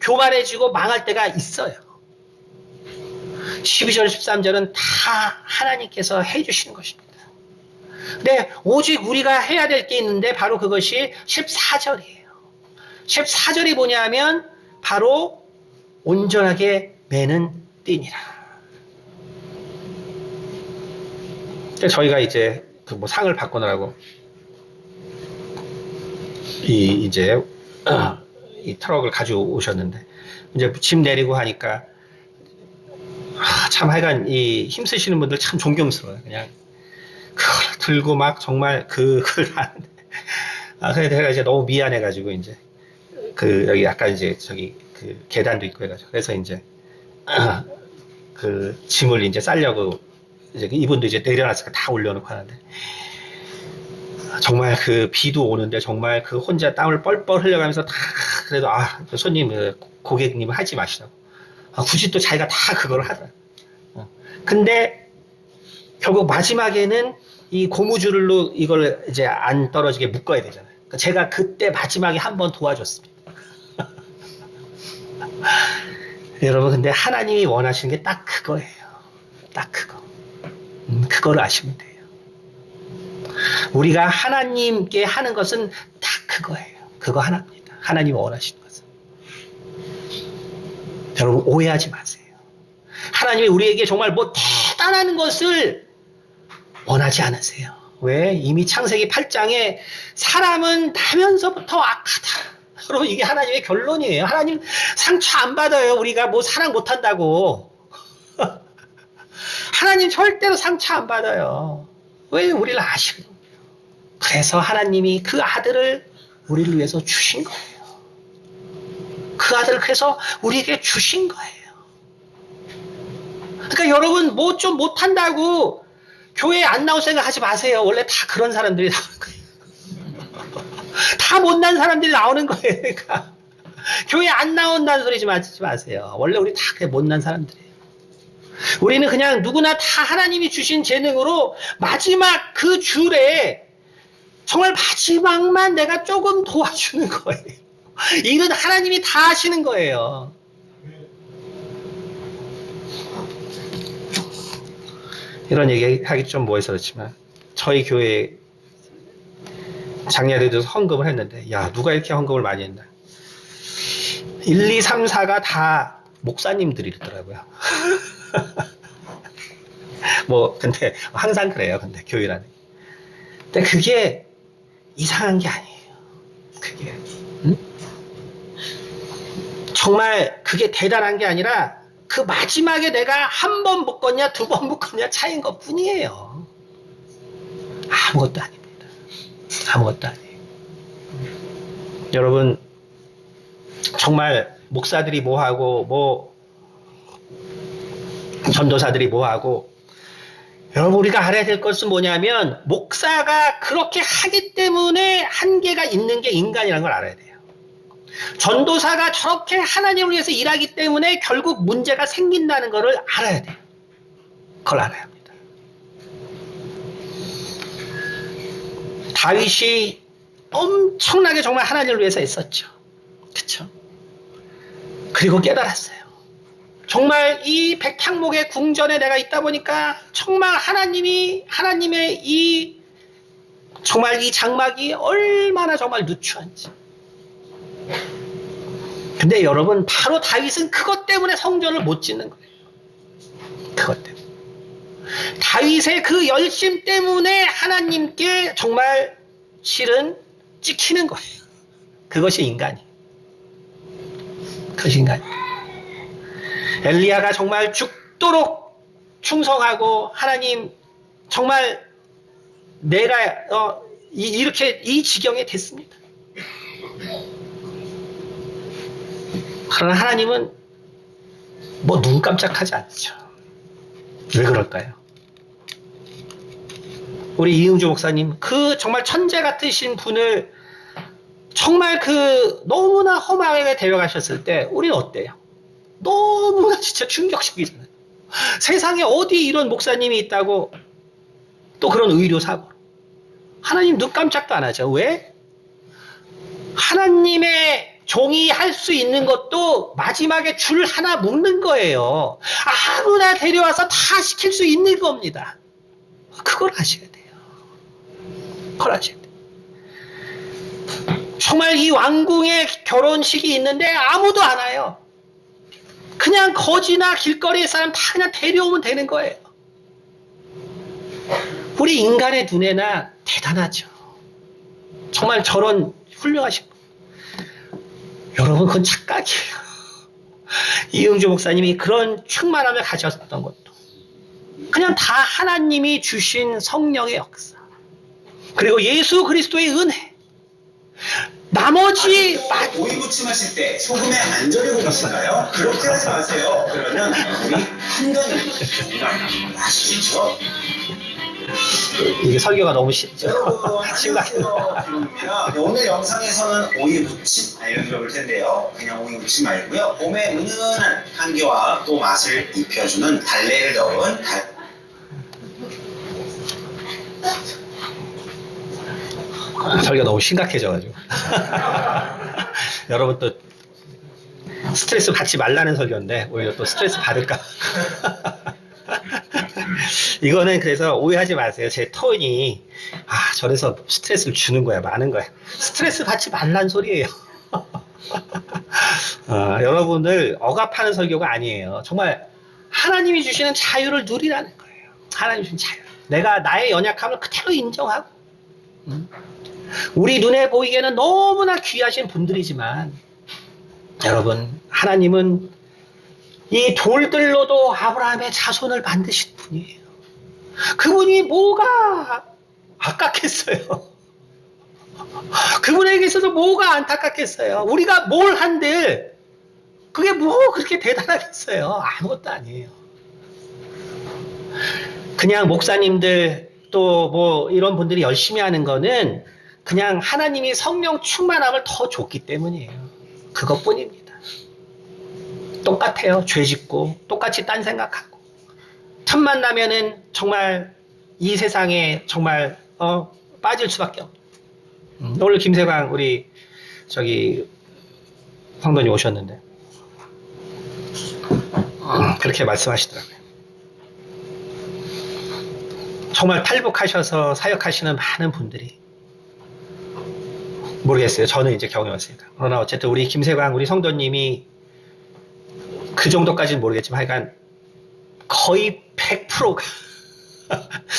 교만해지고 망할 때가 있어요. 12절 13절은 다 하나님께서 해주시는 것입니다. 근데 오직 우리가 해야 될 게 있는데 바로 그것이 14절이에요. 14절이 뭐냐면 바로 온전하게 매는 띠니라. 저희가 이제 그 뭐 상을 바꾸느라고 이제 이 트럭을 가져오셨는데 이제 짐 내리고 하니까 참 하여간 이 힘쓰시는 분들 참 존경스러워요. 그냥 그걸 들고 막 정말 그걸 하는데 그래서 제가 이제 너무 미안해가지고 이제 그 여기 약간 이제 저기 그 계단도 있고 해가지고 그래서 이제 그 짐을 이제 싸려고 이제 이분도 이제 내려놨으니까 다 올려놓고 하는데 정말 그 비도 오는데 정말 그 혼자 땀을 뻘뻘 흘려가면서 다 그래도 손님 고객님 하지 마시라고 굳이 또 자기가 다 그걸 하더라. 근데 결국 마지막에는 이 고무줄로 이걸 이제 안 떨어지게 묶어야 되잖아요. 그러니까 제가 그때 마지막에 한번 도와줬습니다. 여러분 근데 하나님이 원하시는 게 딱 그거예요. 딱 그거. 그거를 아시면 돼요. 우리가 하나님께 하는 것은 딱 그거예요. 그거 하나입니다. 하나님이 원하시는 것은. 여러분 오해하지 마세요. 하나님이 우리에게 정말 뭐 대단한 것을 원하지 않으세요. 왜? 이미 창세기 8장에 사람은 나면서부터 악하다. 여러분 이게 하나님의 결론이에요. 하나님 상처 안 받아요. 우리가 뭐 사랑 못한다고. 하나님 절대로 상처 안 받아요. 왜? 우리를 아시거든요. 그래서 하나님이 그 아들을 우리를 위해서 주신 거예요. 그 아들을 그래서 우리에게 주신 거예요. 그러니까 여러분 뭐 좀 못한다고 교회에 안 나올 생각 하지 마세요. 원래 다 그런 사람들이 나오는 거예요. 다 못난 사람들이 나오는 거예요. 그러니까 교회 안 나온다는 소리 좀 하지 마세요. 원래 우리 다 그냥 못난 사람들이에요. 우리는 그냥 누구나 다 하나님이 주신 재능으로 마지막 그 줄에 정말 마지막만 내가 조금 도와주는 거예요. 이건 하나님이 다 하시는 거예요. 이런 얘기 하기 좀 뭐해서 그렇지만 저희 교회 작년에도 헌금을 했는데 야 누가 이렇게 헌금을 많이 했나 1, 2, 3, 4가 다 목사님들이더라고요. 뭐 근데 항상 그래요. 근데 교회라는 근데 그게 이상한 게 아니에요. 그게 정말 그게 대단한 게 아니라 그 마지막에 내가 한 번 묶었냐 두 번 묶었냐 차이인 것 뿐이에요. 아무것도 아닙니다. 아무것도 아니에요. 여러분 정말 목사들이 뭐하고 뭐 전도사들이 뭐하고 여러분 우리가 알아야 될 것은 뭐냐면 목사가 그렇게 하기 때문에 한계가 있는 게 인간이라는 걸 알아야 돼요. 전도사가 저렇게 하나님을 위해서 일하기 때문에 결국 문제가 생긴다는 것을 알아야 돼요. 그걸 알아야 합니다. 다윗이 엄청나게 정말 하나님을 위해서 했었죠. 그렇죠? 그리고 깨달았어요. 정말 이 백향목의 궁전에 내가 있다 보니까 정말 하나님의 정말 이 장막이 얼마나 정말 누추한지. 근데 여러분 바로 다윗은 그것 때문에 성전을 못 짓는 거예요. 그것 때문에. 다윗의 그 열심 때문에 하나님께 정말 실은 찍히는 거예요. 그것이 인간이에요. 그것이 인간이에요. 엘리야가 정말 죽도록 충성하고 하나님 정말 내가 이렇게 이 지경에 됐습니다. 그러나 하나님은 뭐 눈 깜짝하지 않죠. 왜 그럴까요? 우리 이응주 목사님, 그 정말 천재 같으신 분을 정말 그 너무나 험하게 데려가셨을 때 우리는 어때요? 너무나 진짜 충격적이잖아요. 세상에 어디 이런 목사님이 있다고 또 그런 의료사고로. 하나님 눈 깜짝도 안 하죠. 왜? 하나님의 종이 할 수 있는 것도 마지막에 줄 하나 묶는 거예요. 아무나 데려와서 다 시킬 수 있는 겁니다. 그걸 아셔야 돼요. 그걸 아셔야 돼요. 정말 이 왕궁의 결혼식이 있는데 아무도 안 와요. 그냥 거지나 길거리의 사람 다 그냥 데려오면 되는 거예요. 우리 인간의 눈에나 대단하죠. 정말 저런 훌륭하신 분. 여러분, 그건 착각이에요. 이응주 목사님이 그런 충만함을 가졌던 것도 그냥 다 하나님이 주신 성령의 역사, 그리고 예수 그리스도의 은혜. 나머지 오이 무침하실 때 소금에 안 절이고 계신가요? 그렇게 하지 마세요. 그러면 우리 한강이 정말 맛있죠. 이게 설교가 너무 심각해요. 오늘 영상에서는 오이 무침 알려드려볼 텐데요. 그냥 오이 무침 말고요. 봄의 은은한 향기와 또 맛을 입혀주는 달래를 넣은 설교가 너무 심각해져가지고 여러분 또 스트레스 받지 말라는 설교인데 오히려 또 스트레스 받을까. 이거는 그래서 오해하지 마세요. 제 톤이 저래서 스트레스를 주는 거야, 많은 거야. 스트레스 받지 말란 소리예요. 여러분들 억압하는 설교가 아니에요. 정말 하나님이 주시는 자유를 누리라는 거예요. 하나님이 주신 자유. 내가 나의 연약함을 그대로 인정하고, 우리 눈에 보이기에는 너무나 귀하신 분들이지만, 여러분, 하나님은 이 돌들로도 아브라함의 자손을 만드신 분이에요. 그분이 뭐가 아깝겠어요? 그분에게 있어서 뭐가 안타깝겠어요? 우리가 뭘 한들 그게 뭐 그렇게 대단하겠어요? 아무것도 아니에요. 그냥 목사님들 또 뭐 이런 분들이 열심히 하는 거는 그냥 하나님이 성령 충만함을 더 줬기 때문이에요. 그것뿐입니다. 똑같아요. 죄 짓고 똑같이 딴 생각하고 틈만 나면은 정말 이 세상에 정말 빠질 수밖에 없어요. 오늘 김세광 우리 저기 성도님 오셨는데 그렇게 말씀하시더라고요. 정말 탈북하셔서 사역하시는 많은 분들이, 모르겠어요. 저는 이제 경험이 없으니까. 그러나 어쨌든 우리 김세광 우리 성도님이 그 정도까지는 모르겠지만 하여간 거의 100%가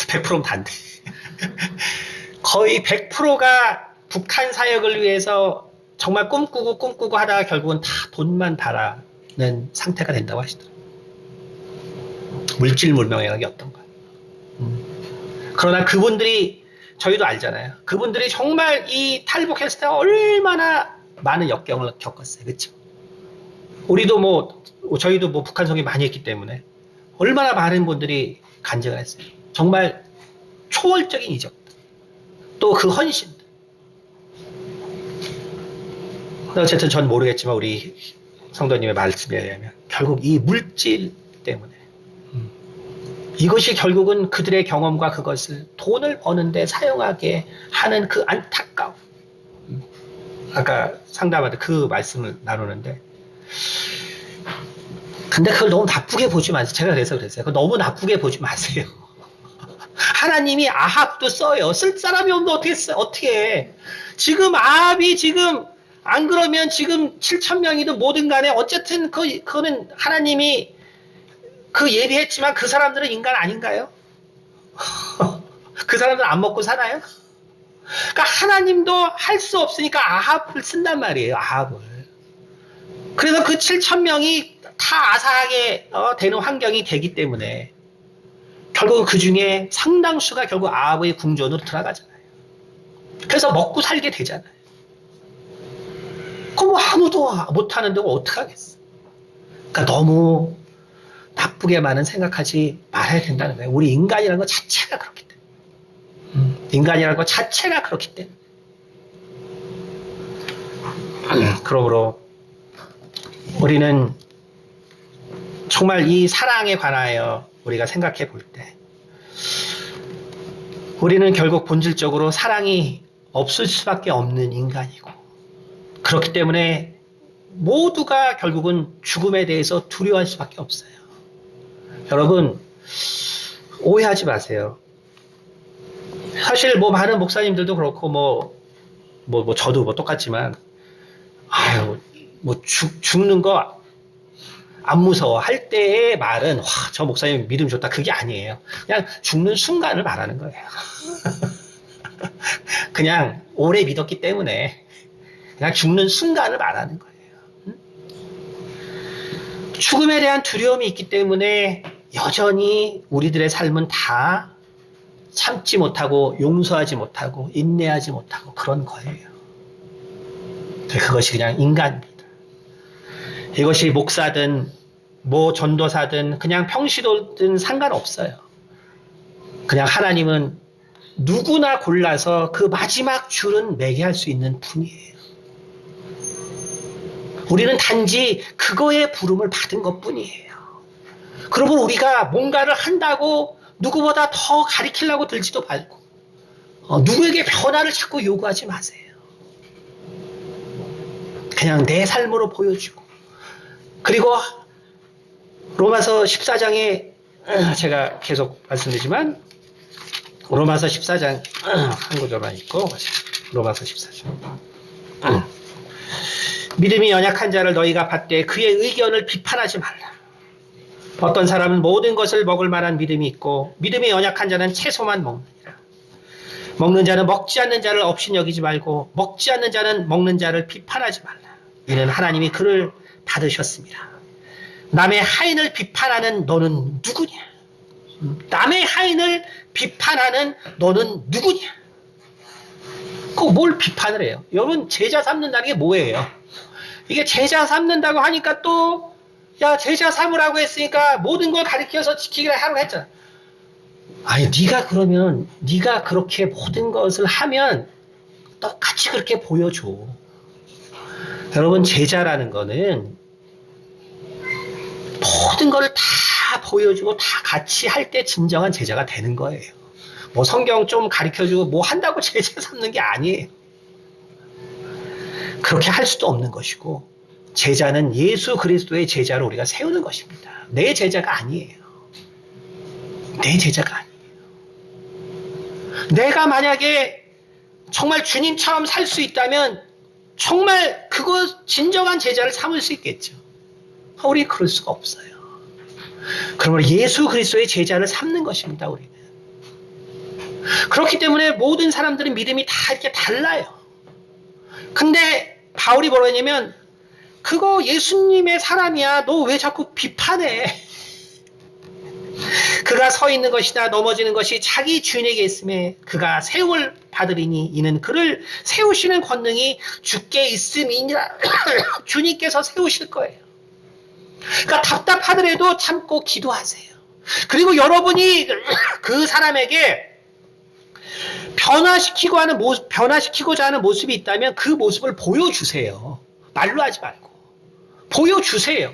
100%는 단데 거의 100%가 북한 사역을 위해서 정말 꿈꾸고 하다가 결국은 다 돈만 바라는 상태가 된다고 하시더라고요. 물질물명예가 어떤 거예요. 그러나 그분들이, 저희도 알잖아요. 그분들이 정말 이 탈북했을 때 얼마나 많은 역경을 겪었어요. 그렇죠? 우리도 저희도 북한 성교 많이 했기 때문에 얼마나 많은 분들이 간증을 했어요. 정말 초월적인 이적, 또 그 헌신. 어쨌든 전 모르겠지만 우리 성도님의 말씀에 의하면 결국 이 물질 때문에 이것이 결국은 그들의 경험과 그것을 돈을 버는데 사용하게 하는 그 안타까움. 아까 상담할 때 그 말씀을 나누는데, 근데 그걸 너무 나쁘게 보지 마세요. 제가 그래서 그랬어요. 그걸 너무 나쁘게 보지 마세요. 하나님이 아합도 써요. 쓸 사람이 없는데 어떻게 써? 어떻게 해? 지금 아합이 지금 안 그러면 지금 7,000명이든 뭐든 간에 어쨌든 그거는 하나님이 그 예비했지만 그 사람들은 인간 아닌가요? 그 사람들은 안 먹고 살아요? 그러니까 하나님도 할 수 없으니까 아합을 쓴단 말이에요. 아합을. 그래서 그 7,000명이 다 아사하게 되는 환경이 되기 때문에 결국 그 중에 상당수가 결국 아합의 궁전으로 들어가잖아요. 그래서 먹고 살게 되잖아요. 그럼 뭐 아무도 못하는데 어떡하겠어. 그러니까 너무 나쁘게만은 생각하지 말아야 된다는 거예요. 우리 인간이라는 것 자체가 그렇기 때문에. 인간이라는 것 자체가 그렇기 때문에. 그러므로 우리는 정말 이 사랑에 관하여 우리가 생각해 볼 때 우리는 결국 본질적으로 사랑이 없을 수밖에 없는 인간이고 그렇기 때문에 모두가 결국은 죽음에 대해서 두려워할 수밖에 없어요. 여러분 오해하지 마세요. 사실 뭐 많은 목사님들도 그렇고 뭐 저도 뭐 똑같지만 아유 뭐 죽는 거 안 무서워 할 때의 말은 와, 저 목사님 믿음 좋다 그게 아니에요. 그냥 죽는 순간을 말하는 거예요. 그냥 오래 믿었기 때문에 그냥 죽는 순간을 말하는 거예요. 죽음에 대한 두려움이 있기 때문에 여전히 우리들의 삶은 다 참지 못하고 용서하지 못하고 인내하지 못하고 그런 거예요. 그것이 그냥 인간입니다. 이것이 목사든 뭐 전도사든 그냥 평시도든 상관없어요. 그냥 하나님은 누구나 골라서 그 마지막 줄은 매게 할 수 있는 분이에요. 우리는 단지 그거의 부름을 받은 것뿐이에요. 그러면 우리가 뭔가를 한다고 누구보다 더 가리키려고 들지도 말고 누구에게 변화를 자꾸 요구하지 마세요. 그냥 내 삶으로 보여주고 그리고 로마서 14장에 제가 계속 말씀드리지만 로마서 14장 한 구절만 읽고 로마서 14장 믿음이 연약한 자를 너희가 받되 그의 의견을 비판하지 말라. 어떤 사람은 모든 것을 먹을 만한 믿음이 있고 믿음이 연약한 자는 채소만 먹느니라. 먹는 자는 먹지 않는 자를 없이 여기지 말고 먹지 않는 자는 먹는 자를 비판하지 말라. 이는 하나님이 그를 받으셨습니다. 남의 하인을 비판하는 너는 누구냐? 남의 하인을 비판하는 너는 누구냐? 꼭 뭘 비판을 해요? 여러분 제자 삼는다는 게 뭐예요? 이게 제자 삼는다고 하니까 또 야 제자 삼으라고 했으니까 모든 걸 가리켜서 지키기를 하라고 했잖아. 아니 네가 그러면 네가 그렇게 모든 것을 하면 똑같이 그렇게 보여줘. 여러분 제자라는 거는 모든 걸 다 보여주고 다 같이 할 때 진정한 제자가 되는 거예요. 뭐 성경 좀 가르쳐주고 뭐 한다고 제자 삼는 게 아니에요. 그렇게 할 수도 없는 것이고 제자는 예수 그리스도의 제자로 우리가 세우는 것입니다. 내 제자가 아니에요. 내 제자가 아니에요. 내가 만약에 정말 주님처럼 살 수 있다면 정말 그거 진정한 제자를 삼을 수 있겠죠. 우리 그럴 수가 없어요. 그러므로 예수 그리스도의 제자를 삼는 것입니다. 우리는. 그렇기 때문에 모든 사람들은 믿음이 다 이렇게 달라요. 근데 바울이 뭐라 했냐면 그거 예수님의 사람이야. 너 왜 자꾸 비판해? 그가 서 있는 것이나 넘어지는 것이 자기 주인에게 있음에 그가 세움을 받으리니 이는 그를 세우시는 권능이 주께 있음이니라. 주님께서 세우실 거예요. 그러니까 답답하더라도 참고 기도하세요. 그리고 여러분이 그 사람에게 변화시키고자 하는 모습이 있다면 그 모습을 보여주세요. 말로 하지 말고. 보여주세요.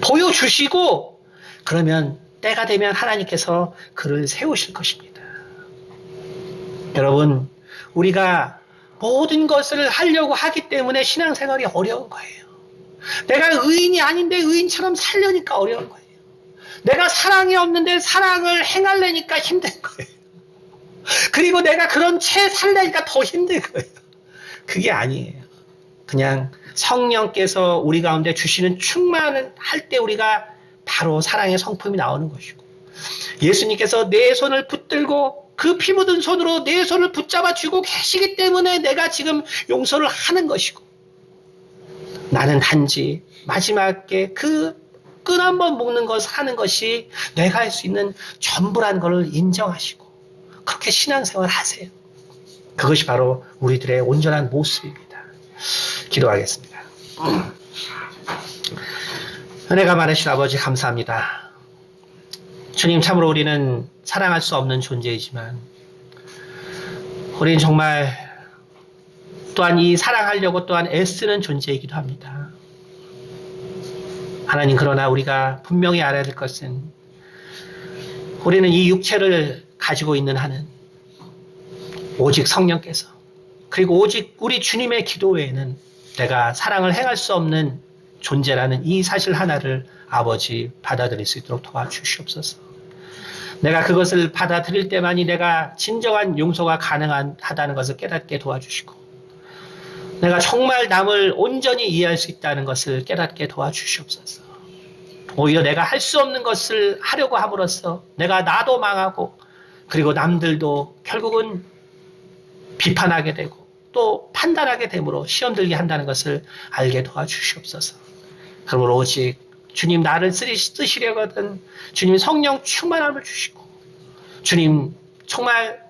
보여주시고 그러면 때가 되면 하나님께서 그를 세우실 것입니다. 여러분 우리가 모든 것을 하려고 하기 때문에 신앙생활이 어려운 거예요. 내가 의인이 아닌데 의인처럼 살려니까 어려운 거예요. 내가 사랑이 없는데 사랑을 행하려니까 힘든 거예요. 그리고 내가 그런 채 살려니까 더 힘든 거예요. 그게 아니에요. 그냥 성령께서 우리 가운데 주시는 충만을 할 때 우리가 바로 사랑의 성품이 나오는 것이고 예수님께서 내 손을 붙들고 그 피 묻은 손으로 내 손을 붙잡아 주고 계시기 때문에 내가 지금 용서를 하는 것이고 나는 단지 마지막에 그 끈 한 번 묶는 것을 하는 것이 내가 할 수 있는 전부라는 것을 인정하시고 그렇게 신앙생활 하세요. 그것이 바로 우리들의 온전한 모습입니다. 기도하겠습니다. 은혜가 많으신 아버지 감사합니다. 주님, 참으로 우리는 사랑할 수 없는 존재이지만 우리는 정말 또한 이 사랑하려고 또한 애쓰는 존재이기도 합니다. 하나님, 그러나 우리가 분명히 알아야 될 것은 우리는 이 육체를 가지고 있는 한은 오직 성령께서, 그리고 오직 우리 주님의 기도 외에는 내가 사랑을 행할 수 없는 존재라는 이 사실 하나를 아버지 받아들일 수 있도록 도와주시옵소서. 내가 그것을 받아들일 때만이 내가 진정한 용서가 가능하다는 것을 깨닫게 도와주시고, 내가 정말 남을 온전히 이해할 수 있다는 것을 깨닫게 도와주시옵소서. 오히려 내가 할 수 없는 것을 하려고 함으로써 내가 나도 망하고, 그리고 남들도 결국은 비판하게 되고 또 판단하게 되므로 시험 들게 한다는 것을 알게 도와주시옵소서. 그러므로 오직 주님 나를 쓰시려거든 주님 성령 충만함을 주시고, 주님 정말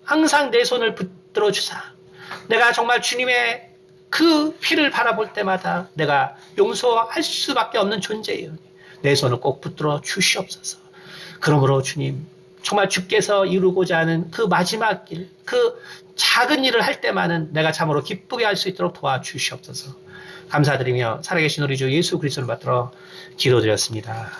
항상 내 손을 붙들어 주사 내가 정말 주님의 그 피를 바라볼 때마다 내가 용서할 수밖에 없는 존재예요. 내 손을 꼭 붙들어 주시옵소서. 그러므로 주님 정말 주께서 이루고자 하는 그 마지막 길, 그 작은 일을 할 때만은 내가 참으로 기쁘게 할 수 있도록 도와주시옵소서. 감사드리며 살아계신 우리 주 예수 그리스도를 받들어 기도드렸습니다.